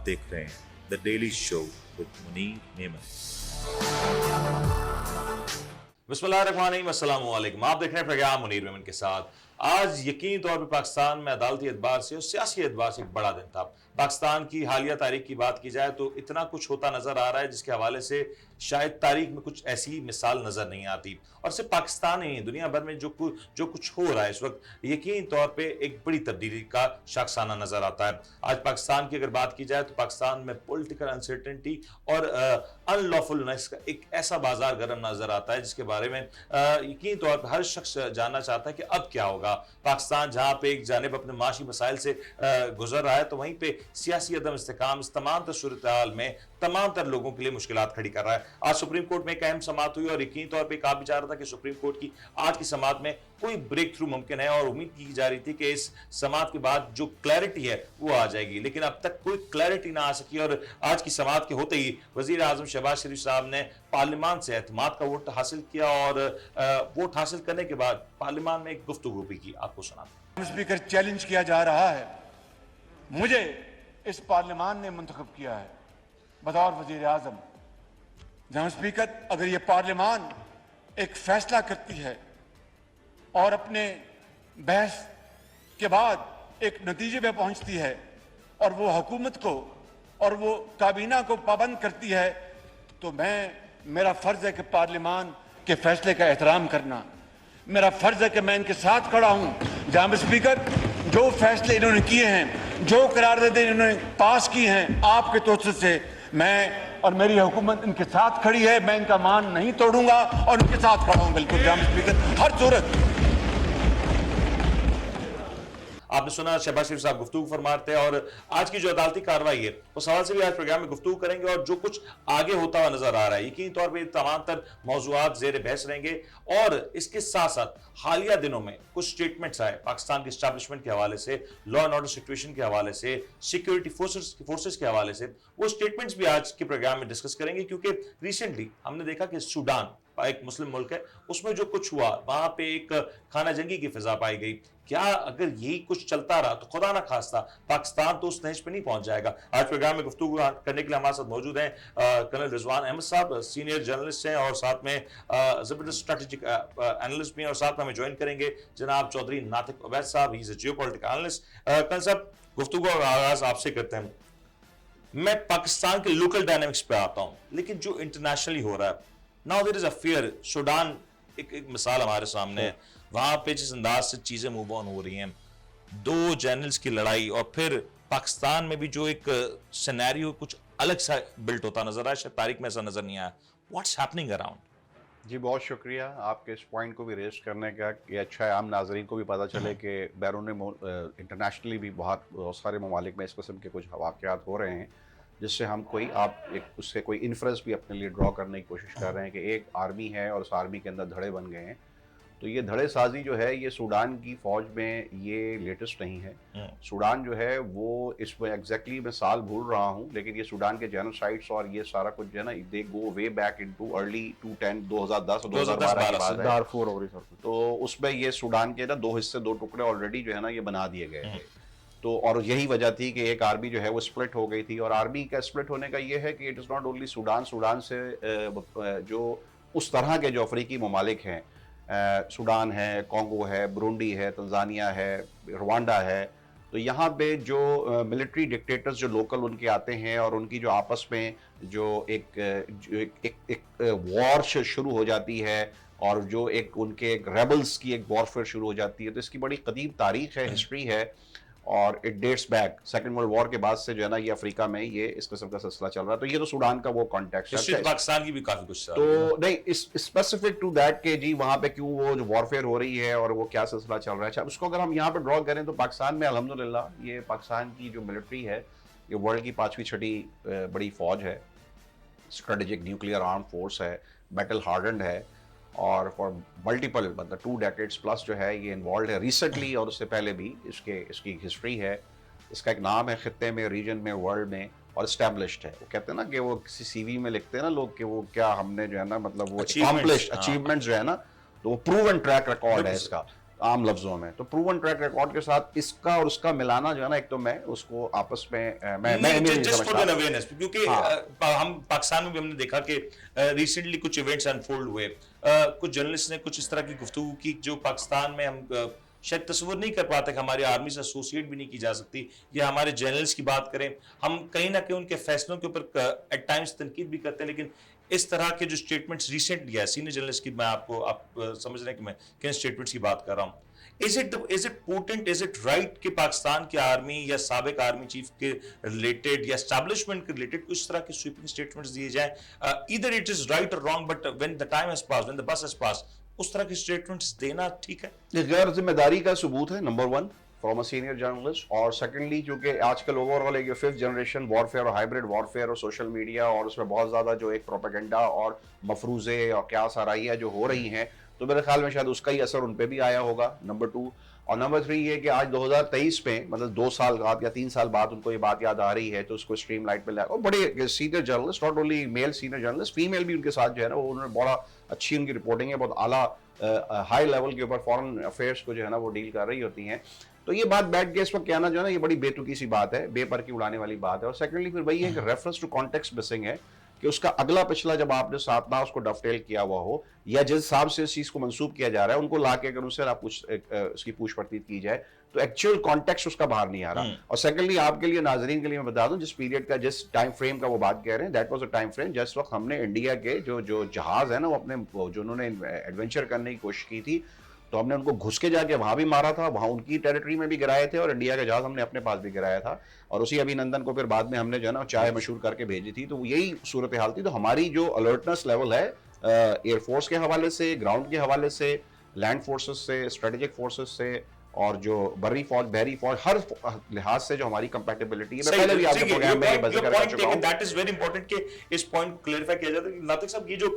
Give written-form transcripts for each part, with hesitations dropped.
देख रहे हैं the daily show with Munir Memon. बिस्मिल्लाहिर्रहमानिर्रहीम, अस्सलामु अलैकुम। आप देख रहे हैं प्रोग्राम मुनीर मेमन के साथ। आज यकीनी तौर पर पाकिस्तान में अदालती एतबार से और सियासी एतबार से एक बड़ा दिन था। पाकिस्तान की हालिया तारीख की बात की जाए तो इतना कुछ होता नजर आ रहा है जिसके हवाले से शायद तारीख में कुछ ऐसी मिसाल नजर नहीं आती। और सिर्फ पाकिस्तान ही, दुनिया भर में जो कुछ हो रहा है इस वक्त, यकीनी तौर पे एक बड़ी तब्दीली का शाखसाना नजर आता है। आज पाकिस्तान की अगर बात की जाए तो पाकिस्तान में पॉलिटिकल अनसर्टेनिटी और अनलॉफुलनेस का एक ऐसा बाजार गर्म नजर आता है जिसके बारे में यकीनी तौर पर हर शख्स जानना चाहता है कि अब क्या होगा। पाकिस्तान जहां पे एक जानिब अपने माशी मसाइल से गुजर रहा है तो वहीं पे सियासी अदम इस्तेकाम इस तमाम तर सूरत हाल में तमाम तर लोगों के लिए मुश्किलात खड़ी कर रहा है। आज सुप्रीम कोर्ट में एक अहम समाअत हुई और यकीनी तौर पर कहा भी जा रहा था कि सुप्रीम कोर्ट की आज की समाअत में कोई ब्रेक थ्रू मुमकिन है और उम्मीद की जा रही थी कि इस समाअत के बाद जो क्लैरिटी है वो आ जाएगी, लेकिन अब तक कोई क्लैरिटी ना आ सकी। और आज की समाअत के होते ही वजीर आजम शहबाज शरीफ साहब ने पार्लियामान से एतमाद का वोट हासिल किया और वोट हासिल करने के बाद पार्लियामान में एक गुफ्तगू भी की। आपको सुना। स्पीकर, चैलेंज किया जा रहा है, मुझे इस पार्लियामान ने मुंतखब किया है बतौर वजीर आजम। जनाब स्पीकर, अगर ये पार्लियामान एक फैसला करती है और अपने बहस के बाद एक नतीजे पे पहुंचती है और वो हुकूमत को और वो काबीना को पाबंद करती है, तो मेरा फर्ज है कि पार्लियामान के फैसले का एहतराम करना। मेरा फर्ज है कि मैं इनके साथ खड़ा हूं। जनाब स्पीकर, जो फैसले इन्होंने किए हैं, जो करारदादें इन्होंने पास की हैं, आपके तोसर से मैं और मेरी हुकूमत इनके साथ खड़ी है। मैं इनका मान नहीं तोड़ूंगा और इनके साथ खड़ा हूं। बिल्कुल जनाब स्पीकर, हर सूरत। आपने सुना शहबाज शरीफ साहब गुफ्तगू फरमाते हैं और आज की जो अदालती कार्रवाई है उस सवाल से भी आज प्रोग्राम में गुफ्तगू करेंगे और जो कुछ आगे होता हुआ नजर आ रहा है यकीनी तौर पर तमाम तर मौजूआत जेर बहस रहेंगे। और इसके साथ साथ हालिया दिनों में कुछ स्टेटमेंट्स आए पाकिस्तान के एस्टैब्लिशमेंट के हवाले से, लॉ एंड ऑर्डर सिचुएशन के हवाले से, सिक्योरिटी फोर्सेस के हवाले से। वो स्टेटमेंट्स भी आज के प्रोग्राम में डिस्कस करेंगे क्योंकि रिसेंटली हमने देखा कि सूडान एक मुस्लिम मुल्क है, उसमें जो कुछ हुआ वहां पे एक खाना जंगी की फिजा पाई गई। क्या अगर यही कुछ चलता रहा तो खुदा ना खास्ता पाकिस्तान तो उस नहज पे नहीं पहुंच जाएगा। आज प्रोग्राम में गुफ्तगू करने के लिए हमारे साथ मौजूद हैं कर्नल रिजवान अहमद साहब, सीनियर जर्नलिस्ट हैं और साथ में जबरदस्त स्ट्रेटेजिक एनालिस्ट भी हैं, और साथ में हमें ज्वाइन करेंगे जनाब चौधरी नातिक उबैद साहब, he is a geopolitical analyst. Colonel साहब, गुफ्तगू का आगाज आपसे करते हैं। मैं पाकिस्तान के लोकल डायनामिक्स पे आता हूं, लेकिन जो इंटरनेशनली हो रहा है, now there is a fear. Sudan एक मिसाल हमारे सामने है, वहां पे जिस अंदाज से चीजें मूव ऑन हो रही हैं, दो जनरल्स की लड़ाई, और फिर पाकिस्तान में भी जो एक सिनेरियो कुछ अलग सा बिल्ट होता नजर आया, शायद तारीख में ऐसा नजर नहीं आया। What's happening around? जी, बहुत शुक्रिया आपके इस पॉइंट को भी रेस्ट करने का। ये अच्छा है आम नाजरीन को भी पता चले कि बैरून इंटरनेशनली भी बहुत सारे ममालिक में इस किस्म के कुछ वाक़यात हो रहे हैं, जिससे हम उससे कोई इन्फ्रेंस भी अपने लिए ड्रॉ करने की कोशिश कर रहे हैं कि एक आर्मी है और उस आर्मी के अंदर धड़े बन गए हैं। तो ये धड़े साजी जो है ये सूडान की फ़ौज में ये लेटेस्ट नहीं है। सूडान जो है वो इसमें एग्जैक्टली मैं साल भूल रहा हूँ, लेकिन ये सूडान के जेनोसाइड्स और ये सारा कुछ जो है ना, दे गो वे बैक इनटू अर्ली 2010 और 2012 की बात है। दारफूर और तो उसमें ये सूडान के ना दो हिस्से, दो टुकड़े ऑलरेडी जो है ना ये बना दिए गए थे। तो और यही वजह थी कि एक आर्मी जो है वो स्प्लिट हो गई थी। और आर्मी का स्प्लिट होने का ये है कि it is not only Sudan से जो उस तरह के जो अफ्रीकी ममालिक हैं, सूडान है, कॉन्गो है, बुरुंडी है, तंजानिया है, रवांडा है, तो यहाँ पे जो मिलिट्री डिक्टेटर्स जो लोकल उनके आते हैं और उनकी जो आपस में जो एक वॉर शुरू हो जाती है और जो एक उनके रेबल्स की एक वॉरफेयर शुरू हो जाती है। तो इसकी बड़ी कदीम तारीख है, हिस्ट्री है, और it dates back second world war के बाद से जो है ना ये अफ्रीका में ये इस किस्म का सिलसिला चल रहा है। तो ये तो सूडान का वो कॉन्टेक्स्ट है। पाकिस्तान की भी काफी कुछ तो नहीं इस स्पेसिफिक टू दैट के जी वहां पे क्यों वो जो वॉरफेयर हो रही है और वो क्या सिलसिला चल रहा है। अच्छा, उसको अगर हम यहाँ पे ड्रॉ करें तो पाकिस्तान में अल्हम्दुलिल्लाह ये पाकिस्तान की जो मिलिट्री है ये वर्ल्ड की 5वीं-6ठी बड़ी फौज है, स्ट्रेटेजिक न्यूक्लियर आर्म फोर्स है, बैटल हार्डन्ड है, और फॉर मल्टीपल मतलब 2 डेकेड्स प्लस जो है ये इन्वॉल्व है रिसेंटली, और उससे पहले भी इसकी हिस्ट्री है। इसका एक नाम है खित्ते में, रीजन में, वर्ल्ड में, और एस्टैब्लिश्ड है। वो कहते हैं ना कि वो किसी सीवी में लिखते हैं ना लोग कि वो क्या हमने जो है ना मतलब वो अचीवमेंट्स जो है ना, तो वो प्रूवन ट्रैक रिकॉर्ड है इसका। आम लफ्जों में। तो प्रूवन ट्रैक रिकॉर्ड के साथ इसका और उसका मिलाना जो है ना, एक तो मैं उसको आपस में मैं जस्ट फॉर एन अवेयरनेस, क्योंकि हाँ। हम पाकिस्तान में भी हमने देखा कि रिसेंटली कुछ इवेंट्स अनफोल्ड हुए, कुछ जर्नलिस्ट ने कुछ इस तरह की गुफ्तगू की जो पाकिस्तान में हम शायद तस्वीर नहीं कर पाते कि हमारी आर्मी से एसोसिएट भी नहीं की जा सकती, या हमारे जनरल्स की बात करें, हम कहीं ना कहीं उनके फैसलों के ऊपर एट टाइम्स तनकीद भी करते हैं, लेकिन इस तरह के जो स्टेटमेंट्स रिसेंटली है सीनियर जर्नलिस्ट की, मैं आपको आप समझ रहे हैं कि मैं किन स्टेटमेंट्स की बात कर रहा हूँ। Is it potent, is it right कि पाकिस्तान की आर्मी या साबिक आर्मी चीफ के रिलेटेड या एस्टैब्लिशमेंट के रिलेटेड कुछ तरह के स्वीपिंग स्टेटमेंट्स दिए जाएं? ईदर इट इज राइट और wrong, but when the time has passed, when the bus has passed, उस तरह के स्टेटमेंट्स देना ठीक है? ये गैर जिम्मेदारी का सबूत है, number one, from a senior journalist. और सेकेंडली, क्योंकि आजकल ओवरऑल एक फिफ्थ जनरेशन वॉरफेयर और हाइब्रिड वॉरफेयर और सोशल मीडिया और उसमें बहुत ज्यादा जो एक प्रोपेगेंडा और मफरूजे और क्या साराइयाँ जो हो रही हैं, तो मेरे ख्याल में शायद उसका ही असर उन पर भी आया होगा, नंबर टू। और नंबर थ्री ये कि आज 2023 में, मतलब 2 साल बाद या 3 साल बाद उनको ये बात याद आ रही है, तो उसको स्ट्रीम लाइट पे लाया। और बड़े senior journalist, not only male senior journalist, female भी उनके साथ जो है ना, वो उन्होंने बड़ा अच्छी उनकी रिपोर्टिंग है, बहुत आला हाई लेवल के ऊपर फॉरेन अफेयर्स को जो है ना वो डील कर रही होती हैं। तो ये बात बैठ के इस वक्त कहना जो है ना, ये बड़ी बेतुकी सी बात है, बेपर की उड़ाने वाली बात है। और सेकेंडली फिर वही है कि रेफरेंस टू कॉन्टेक्स्ट मिसिंग है, कि उसका अगला पिछला जब आपने साथ ना उसको डफटेल किया हुआ हो, या जिस हिसाब से इस चीज को मंसूब किया जा रहा है उनको लाके अगर उनसे आप उसकी पूछ परतीत की जाए, तो एक्चुअल कॉन्टेक्स्ट उसका बाहर नहीं आ रहा। और सेकेंडली, आपके लिए, नाजरीन के लिए मैं बता दूं, जिस पीरियड का, जिस टाइम फ्रेम का वो बात कह रहे हैं, that was a time frame जिस वक्त हमने इंडिया के जो जहाज है ना, वो अपने जो उन्होंने एडवेंचर करने की कोशिश की थी, तो हमने उनको घुस के जाके वहां भी मारा था, वहां उनकी टेरिटरी में भी गिराए थे, और इंडिया का जहाज हमने अपने पास भी गिराया था। और उसी अभिनंदन को फिर बाद में हमने जो है ना चाय मशहूर करके भेजी थी। तो यही सूरत हाल थी। तो हमारी जो अलर्टनेस लेवल है एयरफोर्स के हवाले से, ग्राउंड के हवाले से, लैंड फोर्सेस से, स्ट्रेटेजिक फोर्सेस से, और जो बर्री फौज, बहरी फौज, हर लिहाज से जो हमारी कंपैटिबिलिटी है, मैं पहले भी आपके प्रोग्राम में बस कर चुका हूं। दैट इज वेरी इंपॉर्टेंट कि इस पॉइंट को क्लेरिफाई किया जाता है कि नातिक साहब, ये जो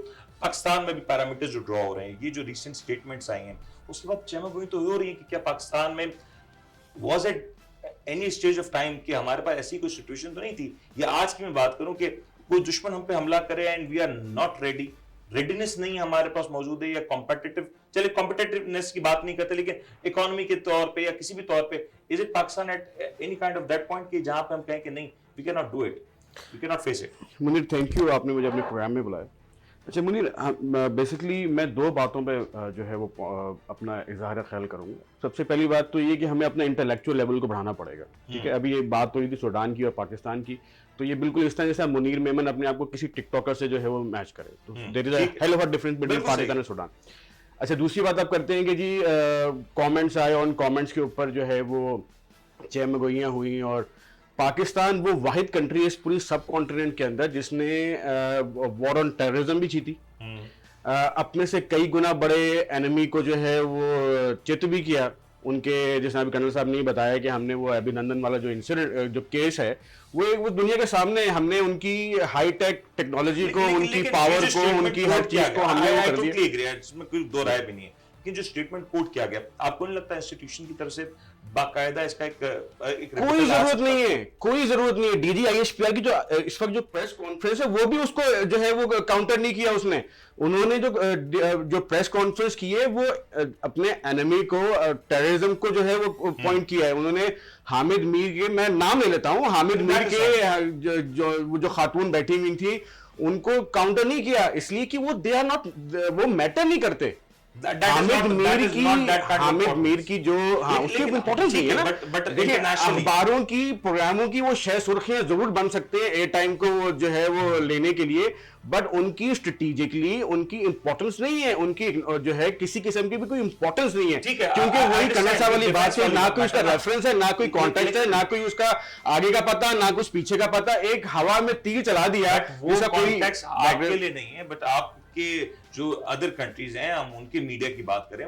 पाकिस्तान में भी पैरामीटर्स जो ड्रॉ हो रहे हैं, ये जो रीसेंट स्टेटमेंट्स आई हैं, उसके बाद चमक तो हो रही है कि क्या पाकिस्तान में was it any stage of time कि हमारे पास ऐसी कोई सिचुएशन तो नहीं थी, या आज की मैं बात करूं कि कोई दुश्मन हम पे हमला करे and we are not ready, readiness नहीं हमारे पास मौजूद है, या कॉम्पिटिटिव, चलिए कॉम्पिटिटिवनेस की बात नहीं करते, लेकिन इकोनॉमी के तौर पे या किसी भी तौर पे, is it Pakistan at any kind of that point कि जहां पे हम कहें कि नहीं, we can not do it, we can not face it? Munir, thank you, आपने मुझे अपने प्रोग्राम में बुलाया। अच्छा मुनीर, बेसिकली मैं 2 बातों पे जो है वो अपना इजहार ख्याल करूंगा। सबसे पहली बात तो ये कि हमें अपना इंटेलेक्चुअल लेवल को बढ़ाना पड़ेगा, ठीक है। अभी ये बात हो रही थी सूडान की और पाकिस्तान की, तो ये बिल्कुल इस तरह जैसे मुनीर मेमन अपने आप को किसी टिकटॉकर से जो है वो मैच करे, तो there is a hell of a difference between Pakistan और सूडान। अच्छा, दूसरी बात आप करते हैं कि जी कमेंट्स आए, और कमेंट्स के ऊपर जो है वो चहमगोइयाँ हुई, और पाकिस्तान वो वाहिद कंट्री है इस पूरी सब कॉन्टिनेंट के अंदर जिसने वॉर ऑन टेररिज्म भी जीती, अपने से कई गुना बड़े एनिमी को जो है वो चित भी किया। उनके, जैसे अभी कर्नल साहब ने बताया कि हमने वो अभिनंदन वाला जो इंसिडेंट, जो केस है, वो दुनिया के सामने हमने उनकी हाई टेक टेक्नोलॉजी को, उनकी पावर को, उनकी हर चीज को हमने वो कर दिया। इसमें कोई दो राय भी नहीं है कि जो स्टेटमेंट कोट किया गया, आपको नहीं लगता इंस्टीट्यूशन की तरफ से बाकायदा इसका एक कोई जरूरत नहीं है, कोई जरूरत नहीं है। DGISPR की जो इस वक्त जो प्रेस कॉन्फ्रेंस है, वो भी उसको जो है वो काउंटर नहीं किया उसने। उन्होंने जो प्रेस कॉन्फ्रेंस की है वो अपने एनिमी को, टेररिज्म को जो है वो पॉइंट किया है। उन्होंने हामिद मीर के, मैं नाम ले लेता हूँ, हामिद मीर के जो खातून बैठी हुई थी, उनको काउंटर नहीं किया, इसलिए कि वो दे आर नॉट, वो मैटर नहीं करते। हामिद मीर की जो, हाँ, उसकी इंपॉर्टेंस नहीं है ना। देखिए, अखबारों की, प्रोग्रामों की वो 6 सुर्खियां जरूर बन सकते हैं एयर टाइम को जो है वो लेने के लिए, बट उनकी स्ट्रेटेजिकली उनकी इंपॉर्टेंस नहीं है, उनकी जो है किसी किस्म की भी कोई इंपॉर्टेंस नहीं है, क्योंकि वही कर्नल साहब वाली बात है, ना कोई उसका रेफरेंस है, ना कोई कॉन्टेक्ट है, ना कोई उसका आगे का पता, ना कुछ पीछे का पता, एक हवा में तीर चला दिया। वो कॉन्टेक्स्ट आपके लिए नहीं है, बट आपके जो अदर कंट्रीज हैं, हम उनके मीडिया की बात करें,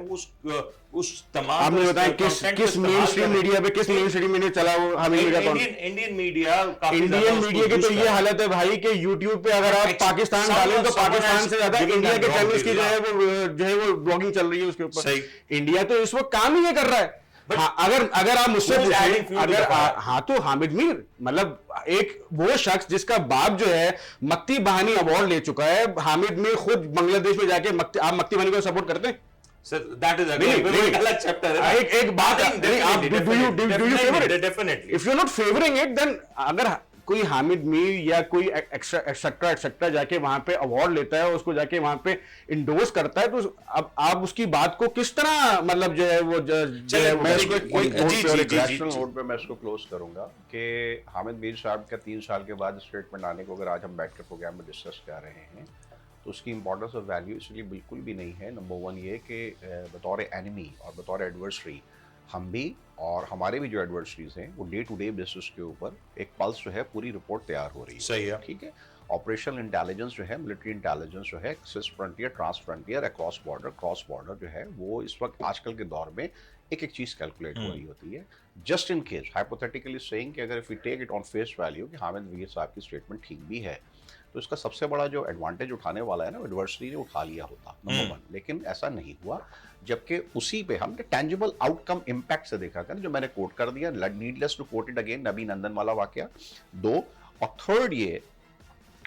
उस तमाम, आपने बताया किस मेन स्ट्रीम मीडिया पे, किस मेन स्ट्रीम मीडिया चला वो, हमें इंडियन मीडिया की तो ये हालत है भाई कि यूट्यूब पे अगर आप पाकिस्तान डालें तो पाकिस्तान से ज्यादा इंडिया के चैनल्स की जो है वो ब्लॉगिंग चल रही है उसके ऊपर। इंडिया तो इस वक्त काम ही ये कर रहा है। हाँ, अगर आप मुझसे पूछें, अगर हाँ, तो हामिद मीर मतलब एक वो शख्स जिसका बाप जो है मक्ती बहानी अवार्ड ले चुका है। हामिद मीर खुद बांग्लादेश में जाके आप मक्ती बहानी को सपोर्ट करते हैं? Sir, that is नहीं, again नहीं, एक अलग chapter है ना। एक बात है, नहीं, आप do you favor it? Definitely. If you're not favoring it, then अगर कोई हामिद मीर या कोई एक्सेट्रा जाके वहां पे अवार्ड लेता है, उसको जाके वहां पे इंडोर्स करता है, तो अब आप उसकी बात को किस तरह मतलब जो है वो मैं इसको एक जी। रैशनल नोट पे मैं इसको क्लोज करूंगा कि हामिद मीर साहब का 3 साल के बाद स्टेटमेंट आने को अगर आज हम बैठ कर प्रोग्राम में डिस्कस कर रहे हैं तो उसकी इंपॉर्टेंस और वैल्यू इसलिए बिल्कुल भी नहीं है। नंबर 1 ये कि बतौर एनिमी और बतौर एडवर्सरी हम भी और हमारे भी जो एडवर्सरीज हैं वो डे टू डे बेसिस के ऊपर एक पल्स जो है पूरी रिपोर्ट तैयार हो रही है। सही है। ठीक है। ऑपरेशनल इंटेलिजेंस जो है, मिलिट्री इंटेलिजेंस जो है, cis frontier, trans frontier, across border जो है वो इस वक्त आजकल के दौर में एक चीज कैलकुलेट हो रही होती है। Just in case hypothetically saying कि अगर if we take it on face value कि हामिद मीर साहब की स्टेटमेंट ठीक भी है तो इसका सबसे बड़ा जो एडवांटेज उठाने वाला है ना एडवर्सरी ने उठा लिया होता, नंबर 1। लेकिन ऐसा नहीं हुआ, जबकि उसी पे हमने टेंजिबल आउटकम इम्पैक्ट से देखा था, जो मैंने कोट कर दिया, needless to quote it again, Nabi Nandan वाला वाकया 2। और थर्ड ये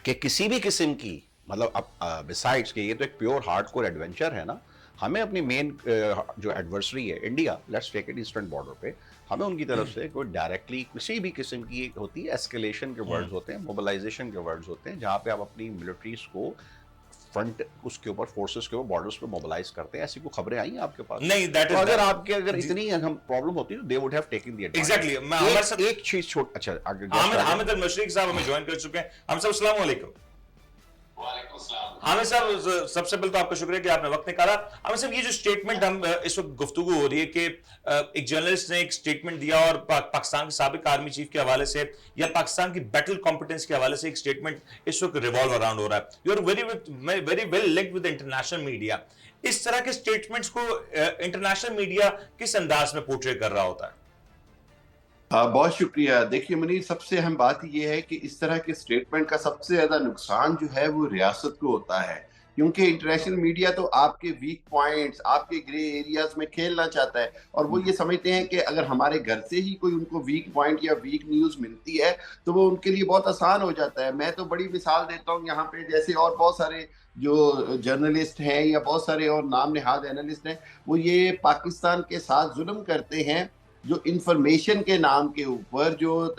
कि किसी भी किस्म की मतलब अब बिसाइड्स कि ये तो एक प्योर हार्डकोर एडवेंचर है ना, हमें अपनी मेन जो एडवर्सरी है India, let's take it eastern border पे, हमें उनकी तरफ से कोई डायरेक्टली किसी भी किस्म की एक होती है एस्केलेशन के वर्ड्स होते हैं, मोबिलाइजेशन के वर्ड्स होते हैं, जहाँ पे आप अपनी मिलिट्रीज को फ्रंट उसके ऊपर फोर्सेस के ऊपर बॉर्डर्स पे मोबिलाइज करते हैं। ऐसी कोई खबरें आई हैं आपके पास? नहीं, दैट इज अगर आपके अगर इतनी हम प्रॉब्लम होती तो they would have taken the advantage. Exactly. मैं हमारे साथ एक चीज छोड़, अच्छा आगे हामिद अल मशरिक साहब हमें ज्वाइन कर चुके हैं। हम सब अस्सलाम वालेकुम। हामिद साहब, सबसे पहले तो आपका शुक्रिया कि आपने वक्त निकाला। हामिद साहब, ये जो स्टेटमेंट हम इस वक्त गुफ्तगू हो रही है कि एक जर्नलिस्ट ने एक स्टेटमेंट दिया और पाकिस्तान के साबिक आर्मी चीफ के हवाले से या पाकिस्तान की बैटल कॉम्पिटेंस के हवाले से एक स्टेटमेंट इस वक्त रिवॉल्व अराउंड हो रहा है। You are very well linked with international media. इस तरह के स्टेटमेंट्स को इंटरनेशनल मीडिया किस अंदाज में पोर्ट्रे कर रहा होता है? बहुत शुक्रिया। देखिए मुनीर, सबसे अहम बात यह है कि इस तरह के स्टेटमेंट का सबसे ज्यादा नुकसान जो है वो रियासत को होता है, क्योंकि इंटरनेशनल मीडिया तो आपके वीक पॉइंट्स, आपके ग्रे एरियाज में खेलना चाहता है और वो ये समझते हैं कि अगर हमारे घर से ही कोई उनको वीक पॉइंट या वीक न्यूज़ मिलती है तो वो उनके लिए बहुत आसान हो जाता है। मैं तो बड़ी मिसाल देता हूँ यहाँ पे, जैसे और बहुत सारे जो जर्नलिस्ट हैं या बहुत सारे और नाम नहाद एनालिस्ट हैं, वो ये पाकिस्तान के साथ जुल्म करते हैं जो इंफॉर्मेशन के नाम के ऊपर, जो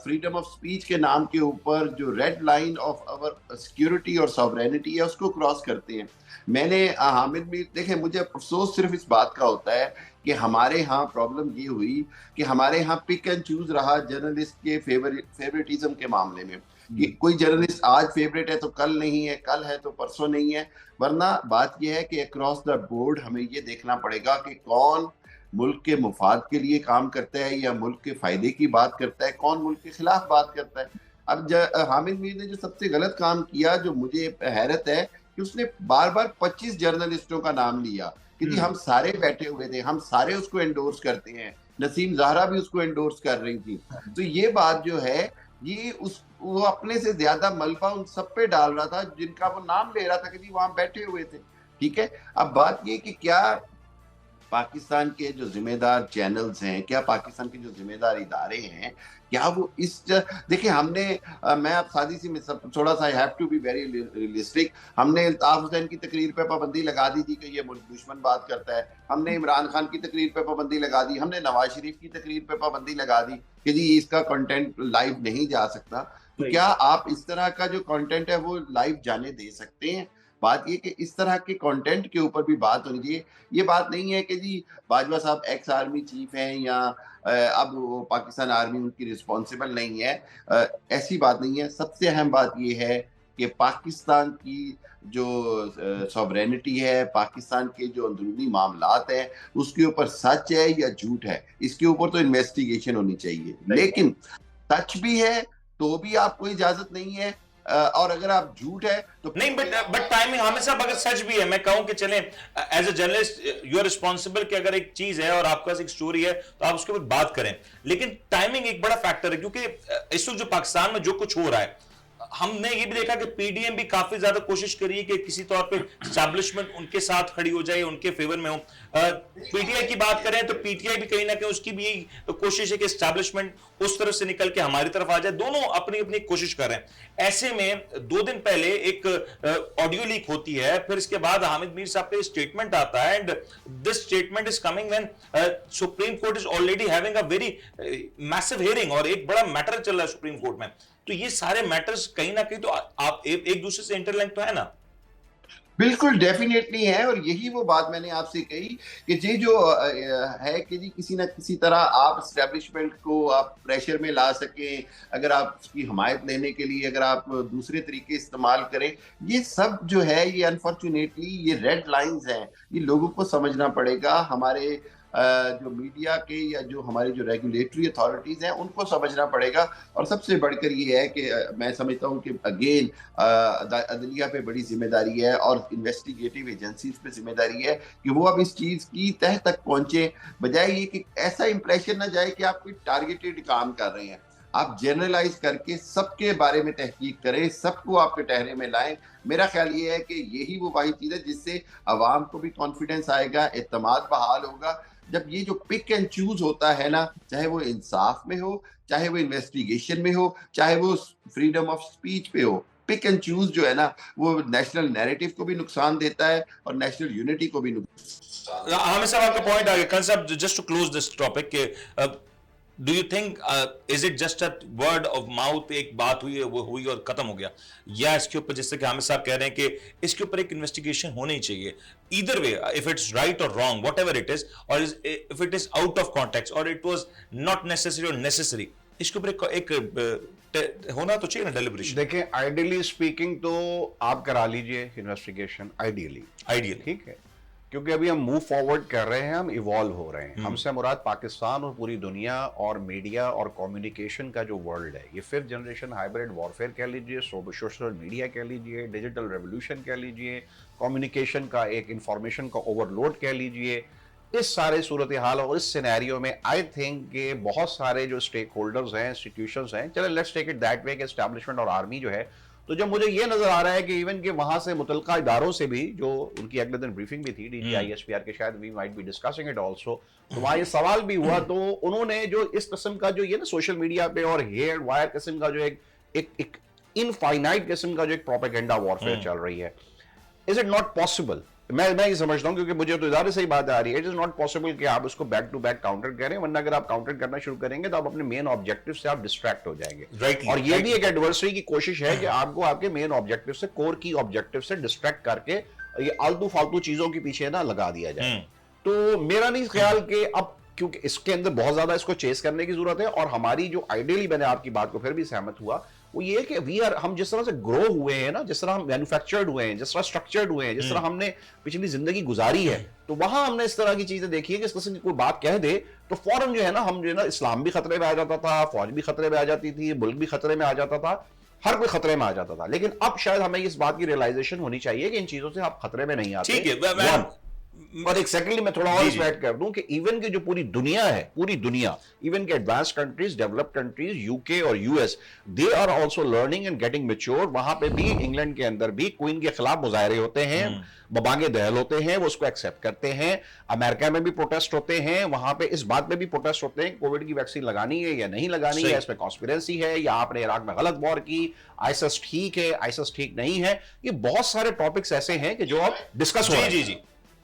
फ्रीडम ऑफ स्पीच के नाम के ऊपर जो red line of our security और सॉवरेनिटी है उसको क्रॉस करते हैं। मैंने हामिद मीर, देखें मुझे अफसोस सिर्फ इस बात का होता है कि हमारे यहाँ प्रॉब्लम ये हुई कि हमारे यहाँ पिक एंड चूज रहा जर्नलिस्ट के फेवरेटिज्म के मामले में, कि कोई जर्नलिस्ट आज फेवरेट है तो कल नहीं है, कल है तो परसों नहीं है। वरना बात यह है कि अक्रॉस द बोर्ड हमें ये देखना पड़ेगा कि कौन मुल्क के मुफाद के लिए काम करता है या मुल्क के फायदे की बात करता है, कौन मुल्क के खिलाफ बात करता है। अब हामिद मीर ने जो सबसे गलत काम किया, जो मुझे हैरत है, कि उसने बार बार 25 जर्नलिस्टों का नाम लिया कि जी हम सारे बैठे हुए थे, हम सारे उसको एंडोर्स करते हैं, नसीम ज़हरा भी उसको एंडोर्स कर रही थी। तो ये बात जो है ये वो अपने से ज्यादा मलबा उन सब पे डाल रहा था जिनका वो नाम ले रहा था कि जी वहां बैठे हुए थे। ठीक है, अब बात ये कि क्या पाकिस्तान के जो जिम्मेदार चैनल्स हैं, क्या पाकिस्तान के जो जिम्मेदार इदारे हैं, क्या वो देखिए हमने मैं अब सादी सी थोड़ा सा have to be very realistic, हमने अल्ताफ हुसैन की तकरीर पे पाबंदी लगा दी थी कि ये मुल्क दुश्मन बात करता है, हमने इमरान खान की तकरीर पे पाबंदी लगा दी, हमने नवाज शरीफ की तकरीर पे पाबंदी लगा दी कि जी इसका कंटेंट लाइव नहीं जा सकता। तो क्या आप इस तरह का जो कंटेंट है वो लाइव जाने दे सकते हैं? बात ये कि इस तरह के कंटेंट के ऊपर भी बात होनी चाहिए। ये बात नहीं है कि जी बाजवा साहब एक्स आर्मी चीफ हैं या अब वो पाकिस्तान आर्मी उनकी रिस्पॉन्सिबल नहीं है, ऐसी बात नहीं है। सबसे अहम बात ये है कि पाकिस्तान की जो सॉवरेनिटी है, पाकिस्तान के जो अंदरूनी मामलात हैं, उसके ऊपर सच है या झूठ है, इसके ऊपर तो इन्वेस्टिगेशन होनी चाहिए। लेकिन सच भी है तो भी आपको इजाजत नहीं है, और अगर आप झूठ है तो नहीं, बट टाइमिंग हमें साहब अगर सच भी है, मैं कहूं कि चलें as a journalist you are responsible कि अगर एक चीज है और आपके पास एक स्टोरी है तो आप उसके ऊपर बात करें, लेकिन टाइमिंग एक बड़ा फैक्टर है, क्योंकि इस वक्त जो पाकिस्तान में जो कुछ हो रहा है, हमने ये भी देखा कि पीडीएम भी काफी ज्यादा कोशिश करी है कि किसी तौर पे एस्टैब्लिशमेंट उनके साथ खड़ी हो जाए, उनके फेवर में हो। पीटीआई की बात करें तो पीटीआई भी कहीं ना कहीं उसकी भी यही कोशिश है कि एस्टैब्लिशमेंट उस तरफ से निकल के हमारी तरफ आ जाए। दोनों अपनी अपनी कोशिश कर रहे हैं। ऐसे में 2 दिन पहले एक ऑडियो लीक होती है, फिर इसके बाद हामिद मीर साहब का स्टेटमेंट आता है, and this statement is coming when supreme court is already having a very massive hearing, और एक बड़ा मैटर चल रहा है सुप्रीम कोर्ट में। तो ये सारे मैटर्स कहीं ना कहीं तो आप एक दूसरे से इंटरलिंक तो है ना? बिल्कुल डेफिनेटली है, और यही वो बात मैंने आपसे कही कि ये जो है कि जी किसी ना किसी तरह आप एस्टेब्लिशमेंट को आप प्रेशर में ला सकें, अगर आप उसकी हमायत लेने के लिए अगर आप दूसरे तरीके इस्तेमाल करें, ये सब जो है ये अनफॉर्चुनेटली ये रेड लाइंस हैं। ये लोगों को समझना पड़ेगा, हमारे जो मीडिया के या जो हमारे जो रेगुलेटरी अथॉरिटीज़ हैं उनको समझना पड़ेगा। और सबसे बढ़कर ये है कि मैं समझता हूँ कि अगेन अदलिया पे बड़ी जिम्मेदारी है और इन्वेस्टिगेटिव एजेंसीज पे जिम्मेदारी है कि वो अब इस चीज़ की तह तक पहुँचे, बजाय ये कि ऐसा इंप्रेशन ना जाए कि आप कोई टारगेटेड काम कर रहे हैं। आप जनरलाइज करके सबके बारे में तहकीक करें, सबको आपके टहरे में लाएं। मेरा ख्याल ये है कि यही वो वाही चीज़ है जिससे अवाम को भी कॉन्फिडेंस आएगा, एतमाद बहाल होगा। जब ये जो पिक एंड चूज होता है ना, चाहे वो इंसाफ में हो, चाहे वो इन्वेस्टिगेशन में हो, चाहे वो फ्रीडम ऑफ स्पीच पे हो, पिक एंड चूज जो है ना वो नेशनल नैरेटिव को भी नुकसान देता है और नेशनल यूनिटी को भी नुकसान। हमें सब आपका पॉइंट आ गया। Concept just to close this topic के do you think is it just a word of mouth, एक बात हुई है वो हुई और खत्म हो गया, या इसके ऊपर जैसे कि हामिद साहब कह रहे हैं कि इसके ऊपर एक इन्वेस्टिगेशन होनी चाहिए, either way, if it's right or wrong, whatever it is, or if it is out of context or it was not necessary or necessary, इसके ऊपर एक होना तो चाहिए ना डेलिब्रेशन। देखिए आइडियली स्पीकिंग तो आप करा लीजिए इन्वेस्टिगेशन, आइडियली ठीक है, क्योंकि अभी हम मूव फॉरवर्ड कर रहे हैं, हम इवॉल्व हो रहे हैं। हमसे मुराद पाकिस्तान और पूरी दुनिया और मीडिया और कम्युनिकेशन का जो वर्ल्ड है, ये 5th जनरेशन हाइब्रिड वॉरफेयर कह लीजिए, सोशल मीडिया कह लीजिए, डिजिटल रेवोल्यूशन कह लीजिए, कम्युनिकेशन का एक इंफॉर्मेशन का ओवरलोड कह लीजिए। इस सारे सूरत हाल और इस सिनेरियो में आई थिंक कि बहुत सारे जो स्टेक होल्डर्स हैं, इंस्टीट्यूशंस हैं, चलो let's take it that way कि एस्टैब्लिशमेंट और आर्मी जो है, तो जब मुझे ये नजर आ रहा है कि इवन के वहां से मुतलका इदारों से भी, जो उनकी अगले दिन ब्रीफिंग भी थी DGISPR के, शायद we might be discussing it also, तो वहां ये सवाल भी हुआ, तो उन्होंने जो इस किस्म का जो ये ना सोशल मीडिया पे और हेयर वायर किस्म का जो एक इनफाइनाइट किस्म का जो एक प्रोपेगेंडा वॉरफेयर चल रही है, इज इट नॉट पॉसिबल? मैं ये समझता हूं, क्योंकि मुझे तो इदारे से ही बात आ रही है, इट इज नॉट पॉसिबल कि आप उसको बैक टू बैक काउंटर करें, वरना अगर आप काउंटर करना शुरू करेंगे तो आप अपने मेन ऑब्जेक्टिव से आप डिस्ट्रैक्ट हो जाएंगे। और ये भी एक एडवर्सरी की कोशिश है कि आपको आपके मेन ऑब्जेक्टिव से, कोर की ऑब्जेक्टिव से डिस्ट्रैक्ट करके ये आलतू फालतू चीजों के पीछे ना लगा दिया जाए। तो मेरा नहीं ख्याल कि अब, क्योंकि इसके अंदर बहुत ज्यादा इसको चेस करने की जरूरत है, और हमारी जो आइडियली, मैंने आपकी बात को फिर भी सहमत हुआ, वो ये कि हम जिस तरह से ग्रो हुए हैं ना, जिस तरह हम मैन्युफैक्चर्ड हुए हैं, जिस तरह स्ट्रक्चर्ड हुए हैं, जिस तरह हमने पिछली जिंदगी गुजारी है, तो वहां हमने इस तरह की चीजें देखी है कि इस किस्म की कोई बात कह दे तो फौरन जो है ना, हम जो है ना, इस्लाम भी खतरे में आ जाता था, फौज भी खतरे में आ जाती थी, मुल्क भी खतरे में आ जाता था, हर कोई खतरे में आ जाता था। लेकिन अब शायद हमें इस बात की रियलाइजेशन होनी चाहिए कि इन चीजों से आप खतरे में नहीं आते। ठीक है, और एक सेकेंडली मैं थोड़ा और इसमें ऐड कर दूं कि इवन की जो पूरी दुनिया है, पूरी दुनिया, इवन के advance countries, developed countries, UK और US, they are also learning and getting mature. वहां पे भी, इंग्लैंड के अंदर भी क्वीन के खिलाफ मुजाहरे होते हैं, बबांगे दहल होते हैं, वो उसको एक्सेप्ट करते हैं। अमेरिका में भी प्रोटेस्ट होते हैं, वहां पे इस बात पे भी प्रोटेस्ट होते हैं कोविड की वैक्सीन लगानी है या नहीं लगानी है, इसमें कॉन्स्पिरेसी है, या आपने इराक में गलत वॉर की, आईएसएस ठीक है, आईएसएस ठीक नहीं है। ये बहुत सारे टॉपिक्स ऐसे हैं कि जो अब डिस्कस हो रहे हैं।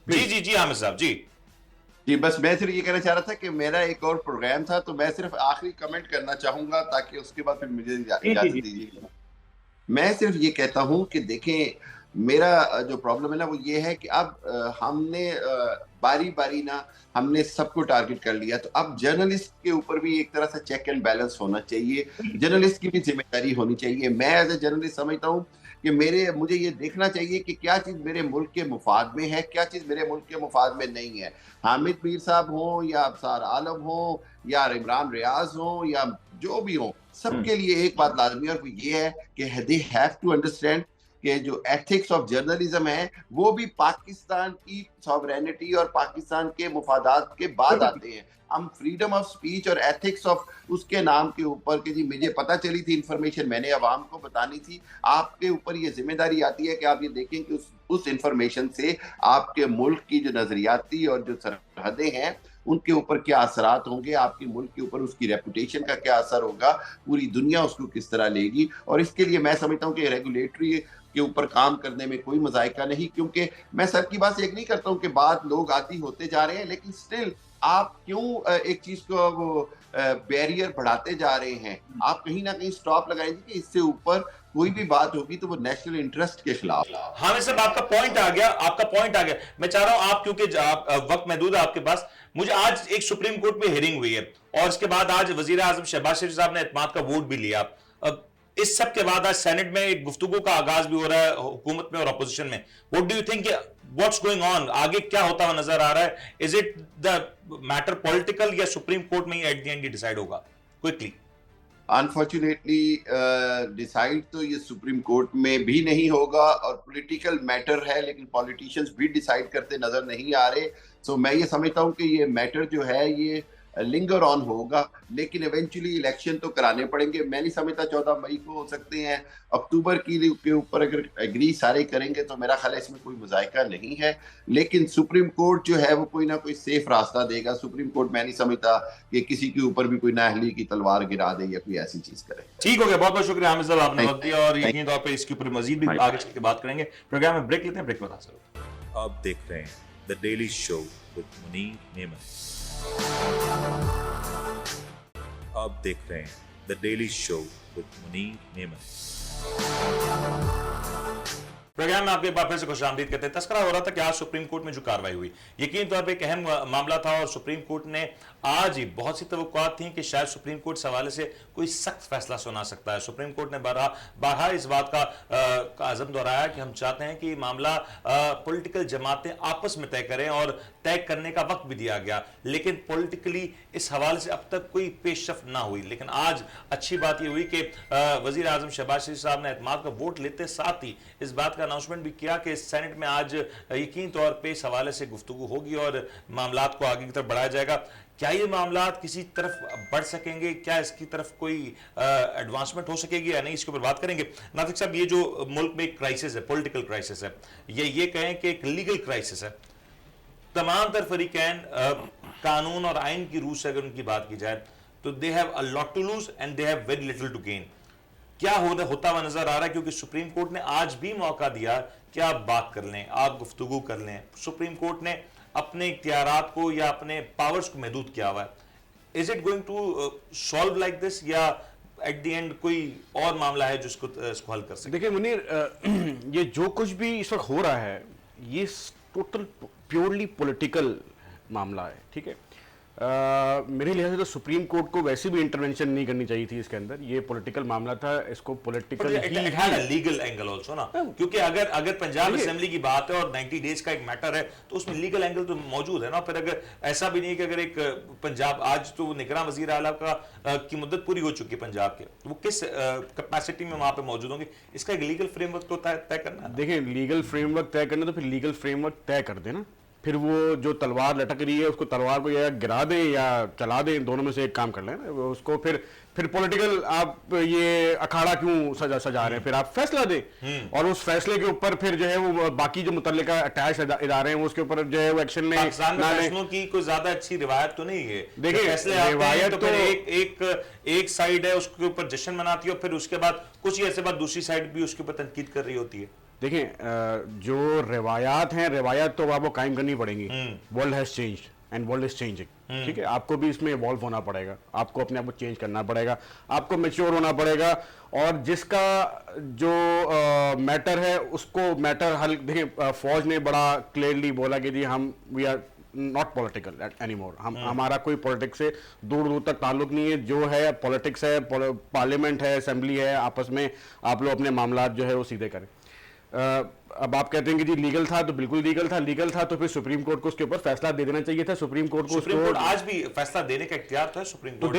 जी हामिद साहब जी, बस मैं सिर्फ ये कहना चाह रहा था कि मेरा एक और प्रोग्राम था, तो मैं सिर्फ आखिरी कमेंट करना चाहूंगा ताकि उसके बाद फिर मुझे इजाजत दीजिए। मैं सिर्फ ये कहता हूं कि देखें, मेरा जो प्रॉब्लम है ना वो ये है कि अब हमने बारी बारी ना हमने सबको टारगेट कर लिया, तो अब जर्नलिस्ट के ऊपर भी एक तरह से चेक एंड बैलेंस होना चाहिए, जर्नलिस्ट की भी जिम्मेदारी होनी चाहिए। मैं एज ए जर्नलिस्ट समझता हूँ कि मुझे ये देखना चाहिए कि क्या चीज़ मेरे मुल्क के मुफाद में है, क्या चीज़ मेरे मुल्क के मुफाद में नहीं है। हामिद मीर साहब हो या अबसार आलम हो या इमरान रियाज हो या जो भी हो, सबके लिए एक बात लाजमी है, और ये है कि दे हैव टू अंडरस्टैंड कि जो एथिक्स ऑफ जर्नलिज्म है वो भी पाकिस्तान की सॉवरेनिटी और पाकिस्तान के मुफादात के बाद आते हैं। हम फ्रीडम ऑफ स्पीच और एथिक्स ऑफ उसके नाम के ऊपर कि जी मुझे पता चली थी इंफॉर्मेशन, मैंने अवाम को बतानी थी, आपके ऊपर ये जिम्मेदारी आती है कि आप ये देखें कि उस इंफॉर्मेशन से आपके मुल्क की जो नजरियाती और जो सरहदें हैं उनके ऊपर क्या असरात होंगे, आपके मुल्क के ऊपर उसकी रेपुटेशन का क्या असर होगा, पूरी दुनिया उसको किस तरह लेगी। और इसके लिए मैं समझता हूँ कि रेगुलेटरी के ऊपर काम करने में कोई मजायका नहीं, क्योंकि मैं सर की बात से एक नहीं करता हूँ कि बाद लोग आती होते जा रहे हैं, लेकिन स्टिल आप क्यों एक चीज को वो बैरियर बढ़ाते जा रहे हैं। आप कहीं ना कहीं स्टॉप लगाएंगे कि इससे ऊपर कोई भी बात होगी तो वो नेशनल इंटरेस्ट के खिलाफ। हाँ साहब, आपका पॉइंट आ गया, आपका पॉइंट आ गया। मैं चाह रहा हूं आप, क्योंकि वक्त महदूद है आपके पास, मुझे आज एक सुप्रीम कोर्ट में हियरिंग हुई है और इसके बाद आज वजीर आजम शहबाज शरीफ साहब ने एतमाद का वोट भी लिया। इस सब के बाद आज सेनेट में एक गुफ्तगू का आगाज भी हो रहा है हुकूमत में और अपोजिशन में। What do you think, what's going on, आगे क्या होता हुआ नजर आ रहा है? Is it the matter political या सुप्रीम कोर्ट में ही एट द एंड डिसाइड होगा? क्विकली। अनफॉर्चुनेटली डिसाइड तो ये सुप्रीम कोर्ट में भी नहीं होगा और पॉलिटिकल मैटर है, लेकिन पॉलिटिशियंस भी डिसाइड करते नजर नहीं आ रहे। सो मैं ये समझता हूँ कि ये मैटर जो है ये लिंगर ऑन होगा, लेकिन इवेंचुअली इलेक्शन तो कराने पड़ेंगे। मैं नहीं समझता 14 मई को हो सकते हैं, अक्टूबर के ऊपर अगर एग्री सारे करेंगे तो मेरा ख्याल है इसमें कोई मुजायका नहीं है। लेकिन सुप्रीम कोर्ट जो है वो कोई ना कोई सेफ रास्ता देगा। सुप्रीम कोर्ट मैं नहीं समझता कि किसी के ऊपर भी कोई नाअहली की तलवार गिरा दे या कोई ऐसी चीज करे। ठीक हो गया, बहुत बहुत शुक्रिया हामिद साहब, आपने वक्त दिया और यकीनी तौर पर इसके ऊपर मजीद भी आगे चल के बात करेंगे। प्रोग्राम में ब्रेक लेते हैं, ब्रेक बता सकते। आप देख रहे हैं the daily show with Munir नेमत। आप देख रहे हैं the daily show with Munir नेमत। प्रोग्राम में आपके बार फिर से खुशामदीद कहते हैं। तस्करा हो रहा था कि आज सुप्रीम कोर्ट में जो कार्रवाई हुई यकीन तौर पे एक अहम मामला था और सुप्रीम कोर्ट ने आज ही बहुत सी तवक्कुआत थी कि शायद सुप्रीम कोर्ट इस हवाले से कोई सख्त फैसला सुना सकता है। सुप्रीम कोर्ट ने बारहा इस बात का अज़म दोहराया कि हम चाहते हैं कि मामला पॉलिटिकल जमातें आपस में तय करें और तय करने का वक्त भी दिया गया, लेकिन पॉलिटिकली इस हवाले से अब तक कोई पेशरफ ना हुई। लेकिन आज अच्छी बात यह हुई कि वजीर आजम शहबाज शरीफ साहब ने एतमाद का वोट लेते साथ ही इस बात का अनाउंसमेंट भी किया कि सेनेट में आज यकीन तौर पे इस हवाले से गुफ्तगू होगी और मामलात को आगे की तरफ बढ़ाया जाएगा। क्या ये मामलात किसी तरफ बढ़ सकेंगे, क्या इसकी तरफ कोई एडवांसमेंट हो सकेगी या नहीं, इसके ऊपर बात करेंगे। नातिक साहब, ये जो मुल्क में एक क्राइसिस है, पॉलिटिकल क्राइसिस है, ये कहें कि एक लीगल क्राइसिस है। तमाम तर फरीकैन कानून और आइन की रूह से अगर उनकी बात की जाए तो they have a lot to lose and they have very little to gain. क्या होता हुआ नजर आ रहा है? क्योंकि सुप्रीम कोर्ट ने आज भी मौका दिया कि आप बात कर लें, आप गुफ्तगू कर लें। सुप्रीम कोर्ट ने अपने इख्तियारात को या अपने पावर्स को महदूद किया हुआ है। Is it going to solve like this या एट द एंड कोई और मामला है जिसको इसको हल कर सके? देखिए मुनीर, ये जो कुछ भी इस वक्त हो रहा है ये टोटल प्योरली पॉलिटिकल मामला है, ठीक है। मेरे लिहाज से तो सुप्रीम कोर्ट को वैसे भी इंटरवेंशन नहीं करनी चाहिए थी इसके अंदर। ये पॉलिटिकल मामला था, इसको पॉलिटिकल लीगल एंगल ऑल्सो ना, क्योंकि अगर पंजाब असेंबली की बात है और 90 डेज का एक मैटर है तो उसमें लीगल एंगल तो मौजूद है ना। फिर अगर ऐसा भी नहीं है कि अगर एक पंजाब आज तो निगरां वजीर आला की मुद्दत पूरी हो चुकी है पंजाब के, वो किस कैपेसिटी में वहां पे मौजूद होंगे, इसका एक लीगल फ्रेमवर्क तो तय करना है। देखिए, लीगल फ्रेमवर्क तय करना तो फिर लीगल फ्रेमवर्क तय कर देना, फिर वो जो तलवार लटक रही है उसको तलवार को या गिरा दें या चला दें, दोनों में से एक काम कर लें। उसको फिर पॉलिटिकल आप ये अखाड़ा क्यों सजा रहे हैं? फिर आप फैसला दें और उस फैसले के ऊपर फिर जो है वो बाकी जो मुतल्लिका अटैच इदारे हैं उसके ऊपर जो है वो एक्शन में फैसलों की कोई ज्यादा अच्छी रिवायत तो नहीं है। देखिए, फैसले रिवायत तो फिर एक साइड है उसके ऊपर जश्न मनाती है और फिर उसके बाद कुछ ही ऐसे बाद दूसरी साइड भी उसके ऊपर तनकीद कर रही होती है। देखिए, जो रिवायात हैं, रिवायत तो आपको कायम करनी पड़ेंगी। World has changed and world is changing, ठीक है। आपको भी इसमें इवॉल्व होना पड़ेगा, आपको अपने आप को चेंज करना पड़ेगा, आपको मैच्योर होना पड़ेगा और जिसका जो मैटर है उसको मैटर हल। देखिए, फौज ने बड़ा क्लियरली बोला कि जी we are not political anymore, हमारा कोई पॉलिटिक्स से दूर दूर तक ताल्लुक नहीं है। जो है पॉलिटिक्स है, पार्लियामेंट है, असेंबली है, आपस में आप लोग अपने मामला जो है वो सीधे करें। अब आप कहते हैं कि जी लीगल था तो बिल्कुल लीगल था तो फिर सुप्रीम कोर्ट को उसके ऊपर फैसला दे देना चाहिए था। सुप्रीम कोर्ट को आज भी फैसला देने का इख्तियार तो है सुप्रीम कोर्ट,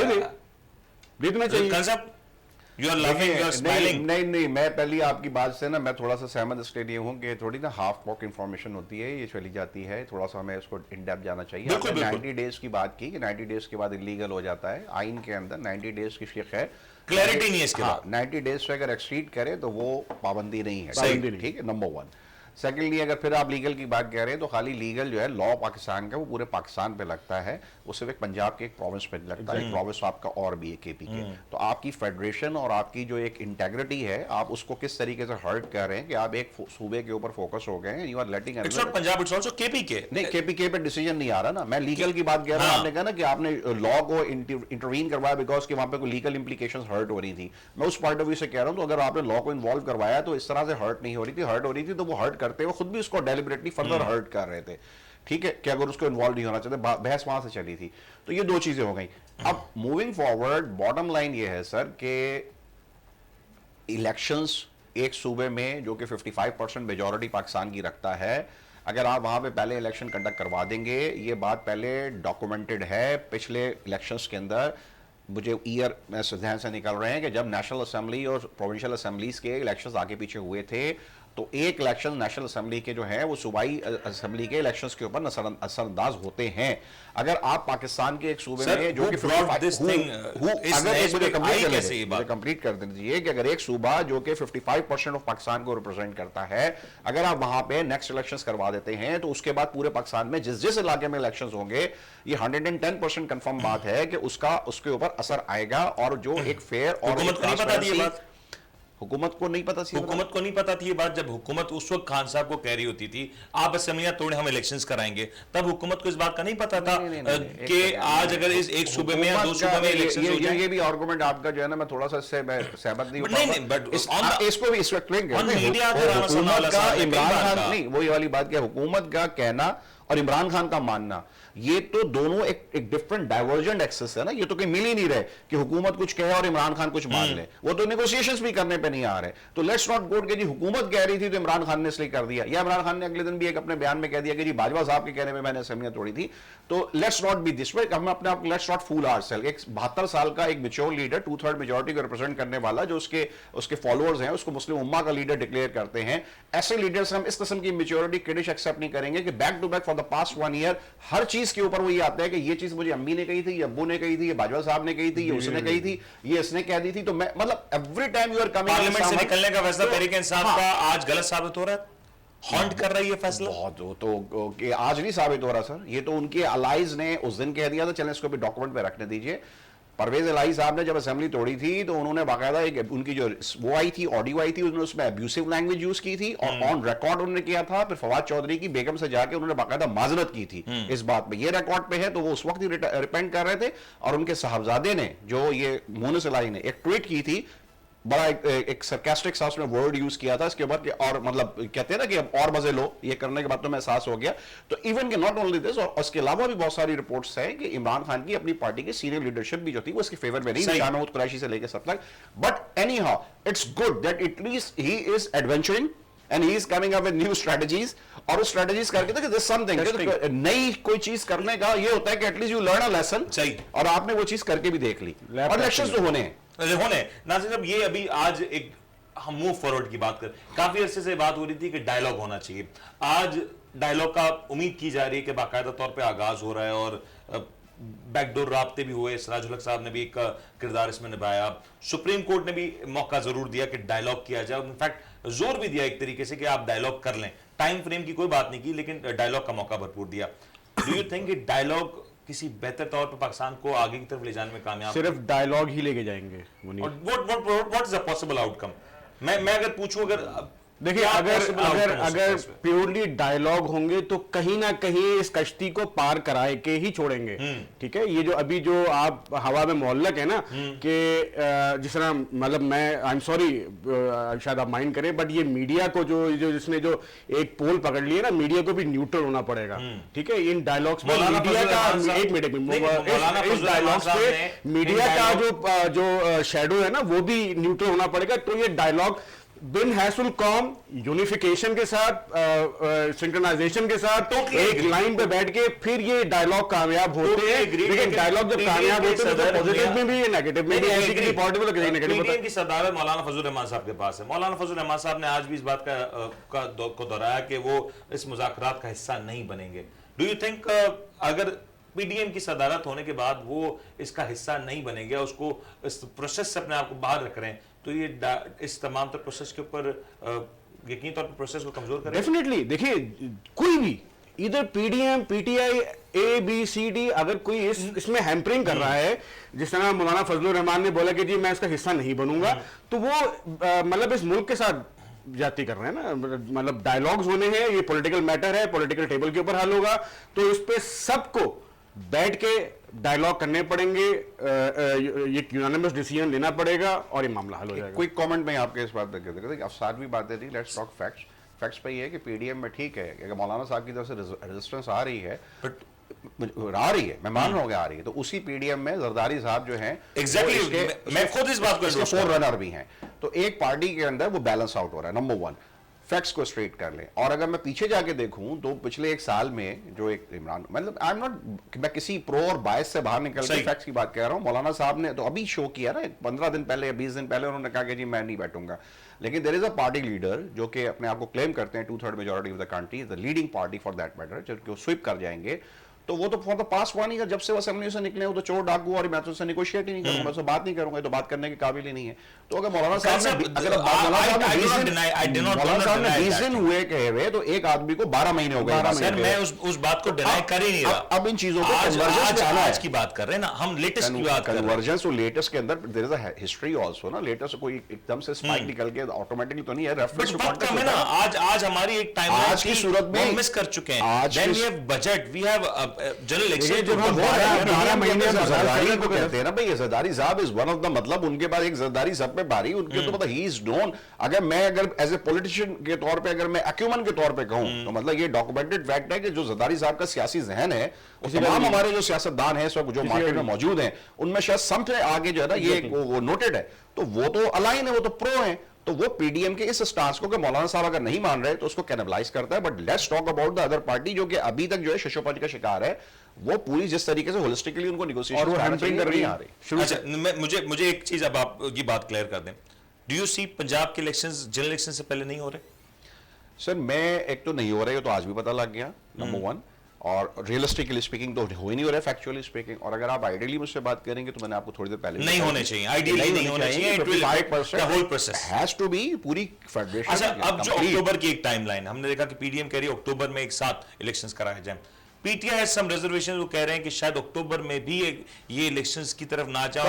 दे देना चाहिए। You are laughing, you are smiling. नहीं, मैं पहली आपकी बात से ना मैं थोड़ा सा सहमत इसलिए नहीं हूँ कि थोड़ी ना हाफ वॉक इन्फॉर्मेशन होती है, ये चली जाती है, थोड़ा सा हमें इसको इन डेप्थ जाना चाहिए। बिल्कुल, आपने बिल्कुल। 90 डेज की बात की कि 90 डेज के बाद इलीगल हो जाता है, आइन के अंदर 90 डेज की शिक है, क्लैरिटी नहीं है इसके बाद। 90 डेज से अगर एक्सीड करे तो वो पाबंदी नहीं है, पाबंदी नहीं। ठीक है, नंबर 1। सेकेंडली अगर फिर आप लीगल की बात कह रहे हैं तो खाली लीगल जो है लॉ पाकिस्तान का वो पूरे पाकिस्तान पे लगता है, वो सिर्फ एक पंजाब के एक प्रोविंस पे लगता है, एक प्रोविंस आपका और भी है केपी के। तो आपकी फेडरेशन और आपकी जो एक इंटेग्रिटी है, आप उसको किस तरीके से हर्ट कर रहे हैं कि आप एक सूबे के ऊपर फोकस हो गए हैं, you are letting It's not Punjab, it's also KPK. नहीं, केपीके पे डिसीजन नहीं आ रहा ना, मैं लीगल की बात कह रहा हूं। हाँ। आपने कहा ना कि आपने लॉ को इंटरवीन करवाया बिकॉज कि वहां पे कोई लीगल इंप्लीकेशंस हर्ट हो रही थी, मैं उस पॉइंट ऑफ व्यू से कह रहा हूं, तो अगर आपने लॉ को इन्वॉल्व करवाया तो इस तरह से हर्ट नहीं हो रही थी, हर्ट हो रही थी तो वो हर्ट करते हुए खुद भी उसको डेलिबरेटली फर्दर हर्ट कर रहे थे, ठीक है, कि अगर उसको इन्वॉल्व नहीं होना चाहते, बहस वहां से चली थी। तो ये दो चीजें हो गई। अब मूविंग फॉरवर्ड बॉटम लाइन ये है सर कि इलेक्शंस एक सूबे में जो कि 55% मेजॉरिटी पाकिस्तान की रखता है, अगर आप वहां पे पहले इलेक्शन कंडक्ट करवा देंगे, ये बात पहले डॉक्यूमेंटेड है पिछले इलेक्शंस के अंदर, मुझे ईयर में ध्यान से निकल रहे हैं कि जब नेशनल असेंबली और प्रोविंशियल असेंबलीज के इलेक्शंस आगे पीछे हुए थे तो एक इलेक्शन नेशनल असेंबली के जो है वो सूबाई असेंबली के इलेक्शंस के ऊपर असरअंदाज होते हैं। अगर आप पाकिस्तान के एक सूबे Sir, में जो who कि brought this thing, इस नए मुझे पे आई कैसे ये बात? कंप्लीट कर दीजिए कि अगर एक सूबा जो कि 55% ऑफ पाकिस्तान को रिप्रेजेंट करता है, अगर आप वहां पे नेक्स्ट इलेक्शंस करवा देते हैं तो उसके बाद पूरे पाकिस्तान में जिस जिस इलाके में इलेक्शंस होंगे, ये 110% कंफर्म बात है कि उसके ऊपर असर आएगा, और जो एक फेयर और हुकूमत को नहीं पता थी ये बात? हुकूमत को नहीं पता थी, हुकूमत को नहीं पता थी ये बात। जब हुकूमत उस वक्त खान साहब को कह रही होती थी आप असेंबलियां तोड़े हम इलेक्शंस कराएंगे, तब हुकूमत को इस बात का नहीं पता था कि आज अगर इस एक सूबे में या दो सूबे में इलेक्शंस हो जाए। ये भी आर्गुमेंट आपका जो है ना, मैं थोड़ा सा इससे मैं सहमत नहीं हूं। नहीं, but इसको भी एक्सप्लेन on media का राना हुकूमत वाला का साहब ने कई इमरान बार खान कहा। नहीं, वही वाली बात क्या, हुकूमत का कहना और इमरान खान का मानना, ये तो दोनों एक डिफरेंट डाइवर्जेंट एक्सेस है ना, ये तो कहीं मिल ही नहीं रहे कि हुकूमत कुछ कहे और इमरान खान कुछ मान ले, वो तो नेगोशिएशंस भी करने पे नहीं आ रहे। तो लेट्स नॉट गो कि जी हुकूमत कह रही थी तो इमरान खान ने इसलिए कर दिया, या इमरान खान ने अगले दिन भी एक अपने बयान में कह दिया कि जी बाजवा साहब के कहने में मैंने असेंबलियां तोड़ी थी। तो let's not be this way, हम अपने आप लेट्स नॉट फूल आवरसेल्फ। एक 72 साल का एक मैच्योर लीडर 2/3 मेजॉरिटी को रिप्रेजेंट करने वाला, जो उसके फॉलोअर्स हैं, उसको मुस्लिम उम्मा का लीडर डिक्लेयर करते हैं, ऐसे लीडर्स हम इस किस्म की मैच्योरिटी क्रेडिट एक्सेप्ट नहीं करेंगे कि back to back for the past 1 year हर चीज के ऊपर वो ये आता है कि ये चीज मुझे अम्मी ने कही थी, ये अब्बू ने कही थी, ये बाजवा साहब ने कही थी, ये उसने कही थी, ये इसने कह दी थी। तो मैं मतलब every time you are coming parliament से निकलने का फैसला तहरीक इंसाफ का आज गलत साबित हो रहा है, हॉन्ट कर रही है फैसला। बहुत वो तो कि आज नहीं साबित हो रहा सर, ये तो उनके अलाइज ने उस दिन कह दिया था, चलें इसको भी डॉक्यूमेंट पे रखने दीजिए। परवेज अलाई साहब ने जब असेंबली तोड़ी थी तो उन्होंने बाकायदा एक उनकी जो वो आई थी, ऑडियो आई थी, उन्होंने उसमें अब्यूसिव लैंग्वेज यूज की थी और ऑन रिकॉर्ड उन्होंने किया था। फिर फवाद चौधरी की बेगम से जाके उन्होंने बाकायदा माजरत की थी इस बात पे, ये रिकॉर्ड पे है। तो वो उस वक्त ही रिपेंट कर रहे थे, और उनके साहबजादे ने जो ये मोनिस अलाई ने एक ट्वीट की थी, बड़ा एक सरकास्टिक सा उसने वर्ड यूज किया था इसके बाद, और मतलब कहते हैं ना कि अब और मजे लो, ये करने के बाद तो मैं एहसास हो गया। तो इवन के नॉट ओनली दिस, और उसके अलावा भी बहुत सारी रिपोर्ट्स हैं कि इमरान खान की अपनी पार्टी की सीनियर लीडरशिप भी जो थी वो इसके फेवर में नहीं थी, शाह महमूद कुरैशी से लेकर सब तक। But any how it's good that at least he is adventuring and he is coming up with new strategies, और उस strategies करके तो there's something नई कोई चीज करने का ये होता है कि at least you learn a lesson, सही, और आपने वो चीज करके भी देख ली, और इलेक्शंस तो होने नाज़रीन साहब। ये अभी आज एक हम मूव फॉरवर्ड की बात कर, काफी अरसे से बात हो रही थी कि डायलॉग होना चाहिए। आज डायलॉग का उम्मीद की जा रही है कि बाकायदा तौर पे आगाज हो रहा है, और बैकडोर राब्ते भी हुए, सिराजुल हक साहब ने भी एक किरदार इसमें निभाया, सुप्रीम कोर्ट ने भी मौका जरूर दिया कि डायलॉग किया जाए, इनफैक्ट जोर भी दिया एक तरीके से कि आप डायलॉग कर लें। टाइम फ्रेम की कोई बात नहीं की, लेकिन डायलॉग का मौका भरपूर दिया। डू यू थिंक डायलॉग किसी बेहतर तौर पर पाकिस्तान को आगे की तरफ ले जाने में कामयाब? सिर्फ डायलॉग ही लेके जाएंगे। What is the possible outcome? मैं अगर पूछूं, अगर देखिए अगर प्योरली डायलॉग होंगे तो कहीं ना कहीं इस कश्ती को पार कराए के ही छोड़ेंगे। ठीक है, ये जो अभी जो आप हवा में मोहल्लक है ना कि जिस तरह, मतलब मैं आई एम सॉरी शायद आप माइंड करें, बट ये मीडिया को जो जिसने जो एक पोल पकड़ लिया ना, मीडिया को भी न्यूट्रल होना पड़ेगा। ठीक है, इन डायलॉग्स में मीडिया का एक मिनट इस डायलॉग्स पे मीडिया का जो शेडो है ना वो भी न्यूट्रल होना पड़ेगा। तो ये डायलॉग दिन हैसुल कॉम यूनिफिकेशन के साथ, सिंक्रोनाइजेशन के साथ, एक लाइन पे बैठ के फिर ये डायलॉग कामयाब होते हैं। लेकिन डायलॉग जब कामयाब होते हैं तो पॉजिटिव में भी नेगेटिव में भी, ऐसी कि पॉजिटिव और नेगेटिव। पीडीएम की सदारत मौलाना फजल रहमान साहब के पास है। मौलाना फजल रहमान साहब ने आज भी इस बात को दोहराया कि वो इस मुज़ाकरात का हिस्सा नहीं बनेंगे। डू यू थिंक अगर पीडीएम की सदारत होने के बाद वो इसका हिस्सा नहीं बनेंगे, उसको इस प्रोसेस से अपने आप को बाहर रख रहे हैं, तो ये इस तमाम तर प्रोसेस के ऊपर यकीनी तौर पर प्रोसेस को कमजोर करेगा? डेफिनेटली। देखिए, कोई भी इधर PDM, PTI, A B C D, अगर कोई इसमें हैम्परिंग कर रहा है, जिस तरह मौलाना फजलुर रहमान ने बोला कि जी मैं इसका हिस्सा नहीं बनूंगा, तो वो मतलब इस मुल्क के साथ जाती कर रहे हैं ना। मतलब डायलॉग्स होने हैं, ये पॉलिटिकल मैटर है, पॉलिटिकल टेबल के ऊपर हल होगा, तो इस पे सबको बैठ के डायलॉग करने पड़ेंगे, ये यूनानिमस डिसीजन लेना पड़ेगा और ये मामला हल हो जाएगा। क्विक कमेंट में आपके इस बात पे देखिए, अब 7वीं बातें थी, लेट्स टॉक फैक्ट्स। फैक्ट्स पे ये है कि पीडीएम में ठीक है कि मौलाना साहब की तरफ से रेजिस्टेंस आ रही है, बट आ रही है, मैं मान रहा हूँ कि आ रही है, तो उसी पीडीएम में जरदारी साहब जो हैं एग्जैक्टली, मैं खुद इस बात को फोर रनर भी हैं, तो एक पार्टी के अंदर वो बैलेंस आउट हो रहा है। नंबर 1, फैक्ट्स को स्ट्रेट कर लें। और अगर मैं पीछे जाके देखूं तो पिछले एक साल में जो एक इमरान, मतलब आई एम नॉट, मैं किसी प्रो और बायस से बाहर निकल के फैक्ट्स की बात कह रहा हूं। मौलाना साहब ने तो अभी शो किया ना 15 दिन पहले या 20 दिन पहले, उन्होंने कहा कि जी मैं नहीं बैठूंगा। लेकिन there is a party leader जो कि अपने आप को क्लेम करते हैं 2/3 majority of the country, the leading party for that matter, जो स्वीप कर जाएंगे, तो वो तो फॉर द पास्ट 1 ईयर जब से वो असेंबली से निकले वो तो चोर डाकू, और मैं तो उससे नेगोशिएट ही नहीं करूंगा, उससे बात नहीं करूंगा, तो बात करने के काबिल ही नहीं है। तो अगर मौलाना साहब ने रीजन हुए कहे हुए, तो एक आदमी को 12 महीने हो गए। सर मैं उस बात को डिनाई कर ही नहीं रहा। अब इन चीजों को आज की बात कर रहे हैं ना हम, लेटेस्ट की बात कर रहे हैं। कन्वर्जेंस और लेटेस्ट के अंदर there is a history also ना। लेटेस्ट कोई एकदम से स्पाइक निकल के ऑटोमेटिकली तो नहीं है, रेफरेंस टू कॉन्टेक्स्ट है ना। आज हमारी एक टाइमलाइन आज की सूरत में मिस कर चुके हैं। Then we have budget, we have general election. जब हम 12 महीने जरदारी को कहते हैं ना भाई, जरदारी साहब इज वन ऑफ द, मतलब उनके पास एक जरदारी सब पे भारी, उनके तो मतलब ही इज नोन। अगर एज ए पॉलिटिशियन के तौर पे, अगर मैं एक्यूमन के तौर पे कहूं, तो मतलब ये डॉक्यूमेंटेड फैक्ट है कि जो जरदारी साहब का सियासी जहन है, तमाम हमारे जो सियासतदान हैं जो मार्केट में मौजूद हैं, उनमें शायद समथिंग आगे जो है ना, ये वो नोटेड है, तो वो तो अलाइन है, वो तो प्रो है। तो वो पीडीएम के इस स्टांस को कि मौलाना साहब अगर नहीं मान रहे तो उसको कैनबलाइज करता है। But let's talk about the other party जो कि अभी तक जो है शशोपज का शिकार है, वो पूरी जिस तरीके से होलिस्टिकली उनको नेगोशिएशन और वो हैम्परिंग कर रही है। अच्छा, मुझे एक चीज अब आप ये बात क्लियर कर दें, डू यू सी पंजाब के इलेक्शंस जनरल इलेक्शन से पहले नहीं हो रहे? सर मैं एक तो नहीं हो रहे, तो आज भी पता लग गया, नंबर 1, और रियलिस्टिकली स्पीकिंग तो हो ही नहीं हो रहा है, फैक्चुअली स्पीकिंग। और अगर आप आइडियली मुझसे बात करेंगे तो मैंने आपको थोड़ी देर पहले नहीं होने चाहिए, आइडियली नहीं होने चाहिए, it will affect the whole process, has to be पूरी फेडरेशन। अच्छा, अब जो अक्टूबर की एक टाइमलाइन हमने देखा कि पीडीएम कह रही है अक्टूबर में एक साथ इलेक्शंस कराए जाएं, पीटीआई हैज सम रिजर्वेशन, वो कह रहे हैं कि शायद अक्टूबर में भी ये इलेक्शंस की तरफ ना जाए।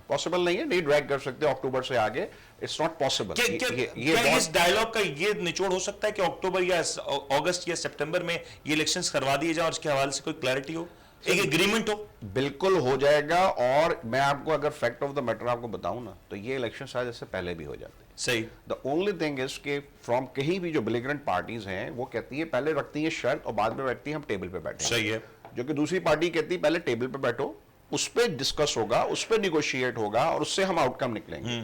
पॉसिबल नहीं है, नहीं ड्रैग कर सकते अक्टूबर से आगे, इट्स नॉट पॉसिबल। क्या इस डायलॉग का ये निचोड़ हो सकता है कि अक्टूबर या अगस्त या सितंबर में ये इलेक्शंस करवा दिए जाए और इसके हवाले से कोई क्लैरिटी हो, एक एग्रीमेंट हो? बिल्कुल हो जाएगा। और मैं आपको अगर फैक्ट ऑफ द मैटर आपको बताऊं ना, तो ये इलेक्शन शायद इससे पहले भी हो जाते। सही। द ओनली थिंग इज कि फ्रॉम कहीं भी जो बिलिग्रेंट पार्टीज हैं वो कहती है, पहले रखती है शर्त और बाद में बैठती है हम टेबल पे बैठे। सही है। जो कि दूसरी पार्टी कहती है पहले टेबल पे बैठो, उस पर डिस्कस होगा, उस पर निगोशिएट होगा और उससे हम आउटकम निकलेंगे।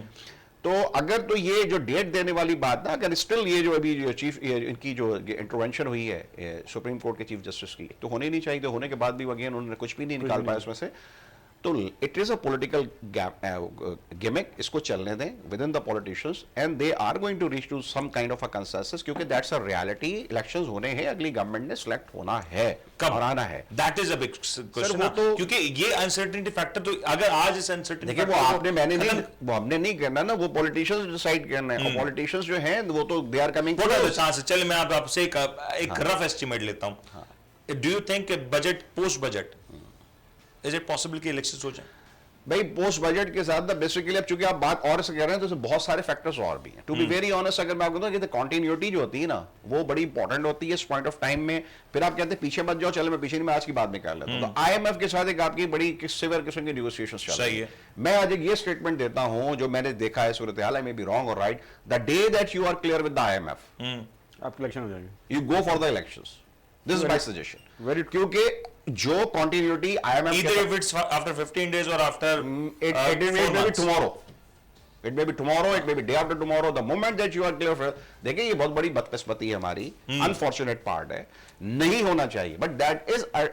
तो अगर तो ये जो डेट देने वाली बात ना, अगर स्टिल ये जो अभी जो चीफ इनकी जो इंटरवेंशन हुई है सुप्रीम कोर्ट के चीफ जस्टिस की, तो होने नहीं चाहिए, होने के बाद भी अगेन उन्होंने कुछ भी नहीं निकाल पाया उसमें से। तो it is a political gimmick, इसको चलने दें within the politicians and they are going to reach to some kind of a consensus, क्योंकि दैट्स अ रियलिटी। इलेक्शंस होने हैं, अगली गवर्नमेंट ने सिलेक्ट होना है, कब आना है, that is a big question. तो क्योंकि ये अनसर्टेनिटी फैक्टर, तो अगर आज इस अनसर्टेनिटी, देखिए वो आपने मैंने नहीं, वो हमने नहीं करना ना, वो पॉलिटिशियंस डिसाइड करना है। और पॉलिटिशियंस जो हैं वो तो दे आर कमिंग। चलिए मैं आपसे एक रफ एस्टिमेट लेता हूं। Do you think budget, post budget, is it possible कि इलेक्शंस हो जाए? भाई पोस्ट बजट के साथ बेसिकली, अब चूंकि आप बात और से कह रहे हैं तो बहुत सारे फैक्टर्स और भी हैं। टू बी वेरी ऑनेस्ट, अगर मैं आपको बताऊं कि कंटिन्यूटी जो होती है ना, वो बड़ी इंपॉर्टेंट होती है इस पॉइंट ऑफ टाइम में। फिर आप कहते हैं पीछे मत जाओ, चलो मैं पीछे नहीं, मैं आज की बात में कर लेता हूं। तो आईएमएफ के साथ एक आपकी बड़ी सिवियर किस्म की नेगोशिएशंस चल रही है। मैं आज एक ये स्टेटमेंट देता हूं जो मैंने देखा है सूरत हाल, आई मे बी रॉन्ग और right, the day that you are clear with the IMF, आपके इलेक्शन हो जाएंगे, you go for the elections. This is my suggestion. Very, क्योंकि जो continuity IMF, either if it's after 15 days or after it may be tomorrow, it may be tomorrow, it may be day after tomorrow, the moment that you are clear. देखिए ये बहुत बड़ी बदकिस्मती है हमारी, unfortunate part है, नहीं होना चाहिए, but that is a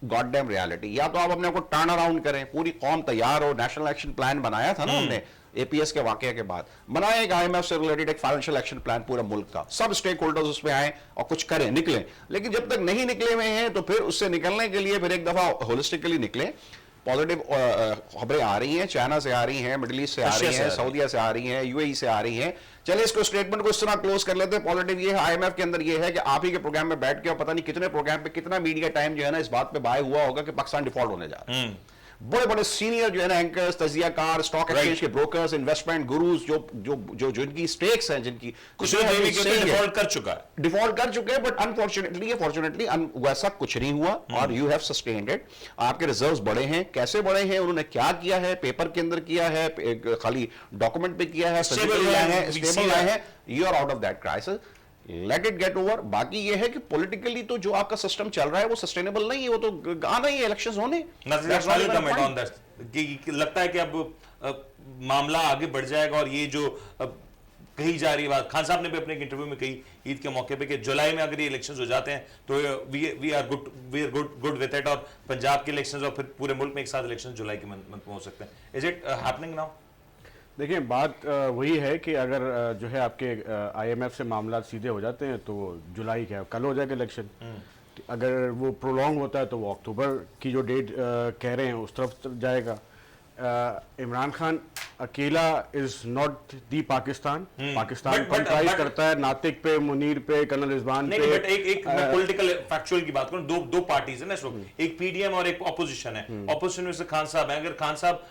goddamn reality. या तो आप अपने को टर्न अराउंड करें, पूरी कौम तैयार हो, नेशनल एक्शन प्लान बनाया था ना हमने एपीएस के वाकये के बाद, बनाया एक आईएमएफ से रिलेटेड एक फाइनेंशियल एक्शन प्लान पूरे मुल्क का, सब स्टेक होल्डर्स उसमें आए और कुछ करें, निकले। लेकिन जब तक नहीं निकले हुए हैं तो फिर उससे निकलने के लिए फिर एक दफा होलिस्टिकली निकले। पॉजिटिव खबरें आ रही हैं, चाइना से आ रही हैं, मिडिल ईस्ट से आ रही हैं, सऊदीया से आ रही हैं, यूएई से आ रही हैं। चलिए इसको स्टेटमेंट को इस तरह क्लोज कर लेते हैं। पॉजिटिव ये है आईएमएफ के अंदर ये है कि आप ही के प्रोग्राम में बैठ के और पता नहीं कितने प्रोग्राम पे कितना मीडिया टाइम जो है ना इस बात पे बाय हुआ होगा कि पाकिस्तान डिफॉल्ट होने जा रहा है। बड़े बड़े सीनियर जो है ना एंकर्स, तजियाकार, स्टॉक एक्सचेंज के ब्रोकर्स, इन्वेस्टमेंट गुरुज जो जिनकी स्टेक्स हैं, जिनकी कुछ डिफॉल्ट कर चुका है, डिफॉल्ट कर चुके हैं, बट अनफॉर्चुनेटली फॉर्चुनेटली वैसा कुछ नहीं हुआ और यू हैव सस्टेन्ड इट। आपके रिजर्व्स बड़े हैं, कैसे बड़े हैं, उन्होंने क्या किया है, पेपर के अंदर किया है, खाली डॉक्यूमेंट पे किया है, स्टेबल है, you are out of that crisis, let it get over. बाकी ये है कि पॉलिटिकली तो जो आपका सिस्टम चल रहा है वो सस्टेनेबल नहीं है, वो तो आना ही है, इलेक्शंस होने। लगता है कि अब मामला आगे बढ़ जाएगा और ये जो कही जा रही बात, खान साहब ने भी अपने इंटरव्यू में कही ईद के मौके पे कि जुलाई में अगर ये इलेक्शंस हो जाते हैं तो we are good with it, और पंजाब के इलेक्शंस और फिर पूरे मुल्क में एक साथ इलेक्शन जुलाई के मंथ में हो सकते हैं। Is it happening now? देखिए बात वही है कि अगर जो है आपके आईएमएफ से मामला सीधे हो जाते हैं तो जुलाई क्या कल हो जाएगा इलेक्शन। अगर वो प्रोलॉन्ग होता है तो वो अक्टूबर की जो डेट कह रहे हैं उस तरफ जाएगा। इमरान खान अकेला is not the Pakistan. Pakistan comprise करता है नातिक पे, मुनीर पे, कर्नल रिजवान पे। बट एक पॉलिटिकल फैक्चुअल की बात करूं, दो पार्टीज है ना इस वक्त, एक पीडीएम और एक ऑपोजिशन है। ऑपोजिशन में से खान साहब है। अगर खान साहब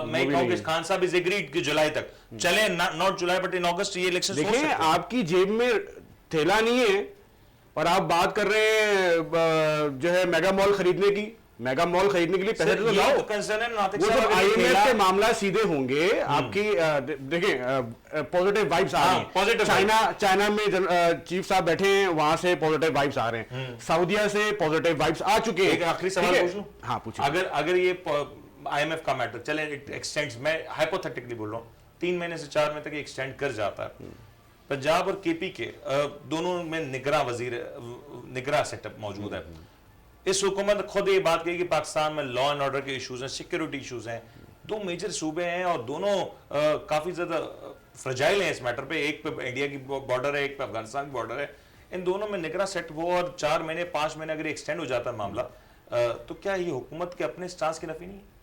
मैं कहूं कि खान साहब इज एग्रीड कि जुलाई तक चले, नॉट जुलाई बट इन अगस्त ये इलेक्शन। देखिए आपकी जेब में थैला नहीं है और आप बात कर रहे हैं जो है मेगा मॉल खरीदने की। मेगा मॉल खरीदने के लिए पैसे तो लाओ। वो जब आईएमएफ के मामला सीधे होंगे आपकी देखिए पॉजिटिव वाइब्स आ रही हैं। चाइना में चीफ साहब बैठे हैं, वहां से पॉजिटिव वाइब्स आ रहे हैं, सऊदीया से पॉजिटिव वाइब्स आ चुके हैं। एक आखिरी सवाल पूछ लूं? हाँ पूछिए। अगर ये आईएमएफ का मैटर चले एक्सटेंड्स, मैं हाइपोथेटिकली बोल रहा हूं, 3 महीने से 4 महीने तक एक्सटेंड कर जाता है, पंजाब और केपी के दोनों में निगरां सेटअप मौजूद है। इस हुकूमत खुद ये बात कही कि पाकिस्तान में लॉ एंड ऑर्डर के इश्यूज हैं, सिक्योरिटी इश्यूज हैं, 2 मेजर सूबे हैं और दोनों काफी ज्यादा फ्रजाइल हैं इस मैटर पे। एक पे इंडिया की बॉर्डर है, एक पे अफगानिस्तान की बॉर्डर है। इन दोनों में निगरां सेट हो और 4 महीने 5 महीने अगर एक्सटेंड हो जाता है मामला, तो क्या ये हुकूमत के अपने स्टांस की नफी नहीं है?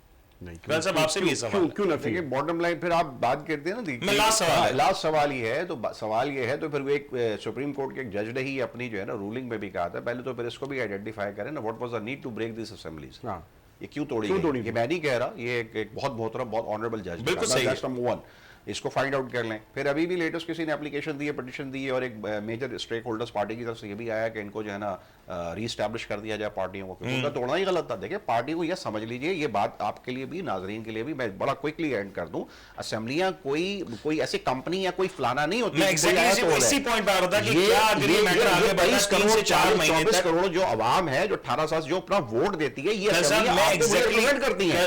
नहीं, आपसे भी सवाल क्यों ना? देखिए बॉटम लाइन फिर आप बात करते हैं ना, लास्ट सवाल ये है, तो सवाल ये है, तो फिर वो एक सुप्रीम कोर्ट के एक जज ने ही अपनी जो है ना रूलिंग में भी कहा था, पहले तो फिर इसको भी आइडेंटिफाई करें ना, what was the need to break this assemblies. ये क्यों तोड़ी? ये मैं नहीं कह रहा, ये एक बहुत मोहतरम, बहुत ऑनरेबल जज, बिल्कुल सही है। नंबर 1 इसको फाइंड आउट कर लें। फिर अभी भी लेटेस्ट किसी ने एप्लीकेशन दी है, पिटीशन दी है, और एक मेजर स्टेक होल्डर्स पार्टी की तरफ से ये भी आया कि इनको जो है ना रीस्टैब्लिश कर दिया जाए पार्टियों को, क्योंकि उनका तोड़ना ही गलत था। देखिए पार्टी को यह समझ लीजिए, ये बात आपके लिए भी, नाजरीन के लिए भी, मैं बड़ा क्विकली एंड कर दूं, असेंबलियां कोई ऐसी कंपनी या कोई फलाना नहीं होती। 24 करोड़ जो अवाम है, जो 18 साल जो अपना वोट देती है, ये करती है।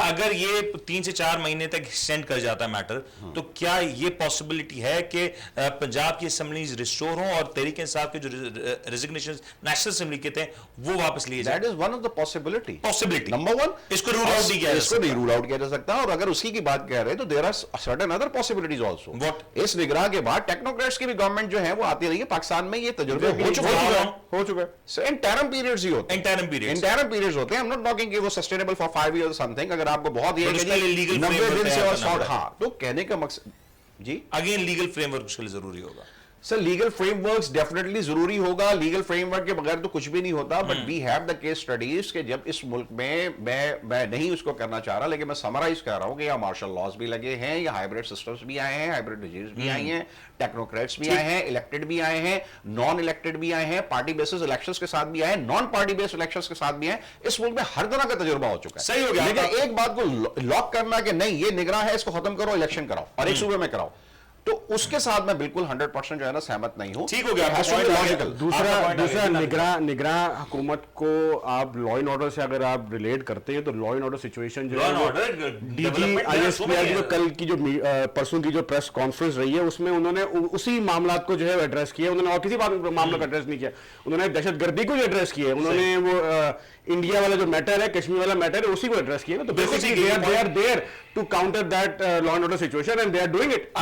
अगर ये 3 से 4 महीने तक एक्सटेंड कर जाता है मैटर, तो क्या ये पॉसिबिलिटी है कि पंजाब की असेंबलीज रिस्टोर हो और तहरीक इंसाफ के जो रेजिग्नेशन नेशनल असेंबली के थे वो वापस लिए जाए? That is one of the possibility. Number 1 इसको रूल आउट नहीं किया जा सकता। और अगर उसी की बात कह रहे हैं तो there are certain other possibilities also. What? इस निगरान के बाद टेक्नोक्रेट्स की भी गवर्नमेंट जो है वो आती रही है पाकिस्तान में, ये तजुर्बे हो चुके हैं। इंटरम पीरियड्स ही होते हैं, इंटरम पीरियड्स होते हैं। आई एम नॉट टॉकिंग कि वो सस्टेनेबल फॉर 5 इयर्स समथिंग। अगर आपको बहुत ये 90 दिन से और शॉर्ट, हाँ, तो कहने का मकसद जी, अगेन लीगल फ्रेमवर्क उसके लिए जरूरी होगा। सर लीगल फ्रेमवर्क्स डेफिनेटली जरूरी होगा। लीगल फ्रेमवर्क के बगैर तो कुछ भी नहीं होता। But we have the case studies के जब इस मुल्क में, मैं नहीं उसको करना चाह रहा, लेकिन मैं समराइज कर रहा हूं कि यहाँ मार्शल लॉज भी लगे हैं, या हाइब्रिड सिस्टम्स भी आए हैं, हाइब्रिड रिजीम्स भी आई हैं, टेक्नोक्रेट्स भी आए हैं, इलेक्टेड भी आए हैं, नॉन इलेक्टेड भी आए हैं, पार्टी बेसिस इलेक्शंस के साथ भी आए, नॉन पार्टी बेस्ड इलेक्शंस के साथ भी आए। इस मुल्क में हर तरह का तजुर्बा हो चुका है। सही हो गया। लेकिन एक बात को लॉक करना कि नहीं ये निगरान है, इसको खत्म करो, इलेक्शन कराओ और एक सूबे में कराओ, तो उसके साथ मैं बिल्कुल 100% जो है ना सहमत नहीं हूं। ठीक हो गया, It has to be आपका point आ गया। logical। दूसरा point निगरान हुकूमत को आप लॉ एंड ऑर्डर से अगर आप रिलेट करते हैं तो लॉ एंड ऑर्डर सिचुएशन जो Law है and वो order, DG development there are so ISPR की many जो कल की जो परसों की जो प्रेस कॉन्फ्रेंस रही है उसमें उन्होंने उसी मामला को जो है एड्रेस किया, उन्होंने और किसी मामले को एड्रेस नहीं किया, उन्होंने दहशतगर्दी को एड्रेस किया, उन्होंने वो इंडिया वाला जो मैटर है, कश्मीर वाला मैटर है, उसी को एड्रेस किया ना। तो बिल्कुल बेसिकली ठीक है, they are there to counter that law and order situation and they are doing it.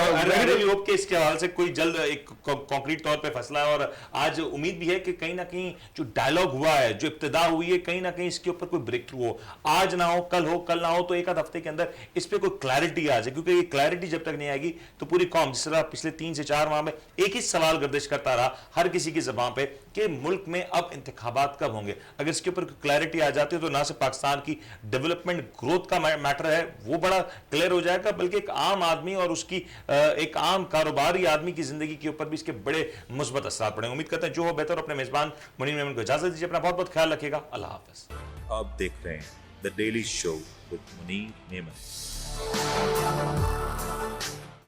I really hope कि इसके हवाले से कोई जल्द एक कॉन्क्रीट तौर पे फैसला है, और आज उम्मीद भी है कि कहीं ना कहीं जो डायलॉग हुआ है, जो इब्तिदा हुई है, कहीं ना कहीं इसके ऊपर कोई ब्रेक थ्रू हो। आज ना हो, कल ना हो, तो एक आध हफ्ते के अंदर इस पे कोई क्लैरिटी आ जाए, क्योंकि ये क्लैरिटी जब तक नहीं आएगी तो पूरी कौम, जिस तरह पिछले 3 से 4 माह में एक ही सवाल गर्दिश करता रहा हर किसी की ज़बान पे कि मुल्क में अब इंतखाबात कब होंगे। अगर इसके ऊपर क्लैरिटी आ जाती है तो ना सिर्फ पाकिस्तान की डेवलपमेंट ग्रोथ का मैटर है वो बड़ा क्लियर हो जाएगा, बल्कि एक आम आदमी और उसकी एक आम कारोबारी आदमी की जिंदगी के ऊपर भी इसके बड़े मुस्बत असर पड़ेंगे। उम्मीद करते हैं जो हो बेहतर। अपने मेजबान मुनीर मेमन को इजाजत दीजिए, अपना बहुत बहुत ख्याल रखिएगा। अल्लाह हाफिज। आप देख रहे हैं the daily show with Munir Memon.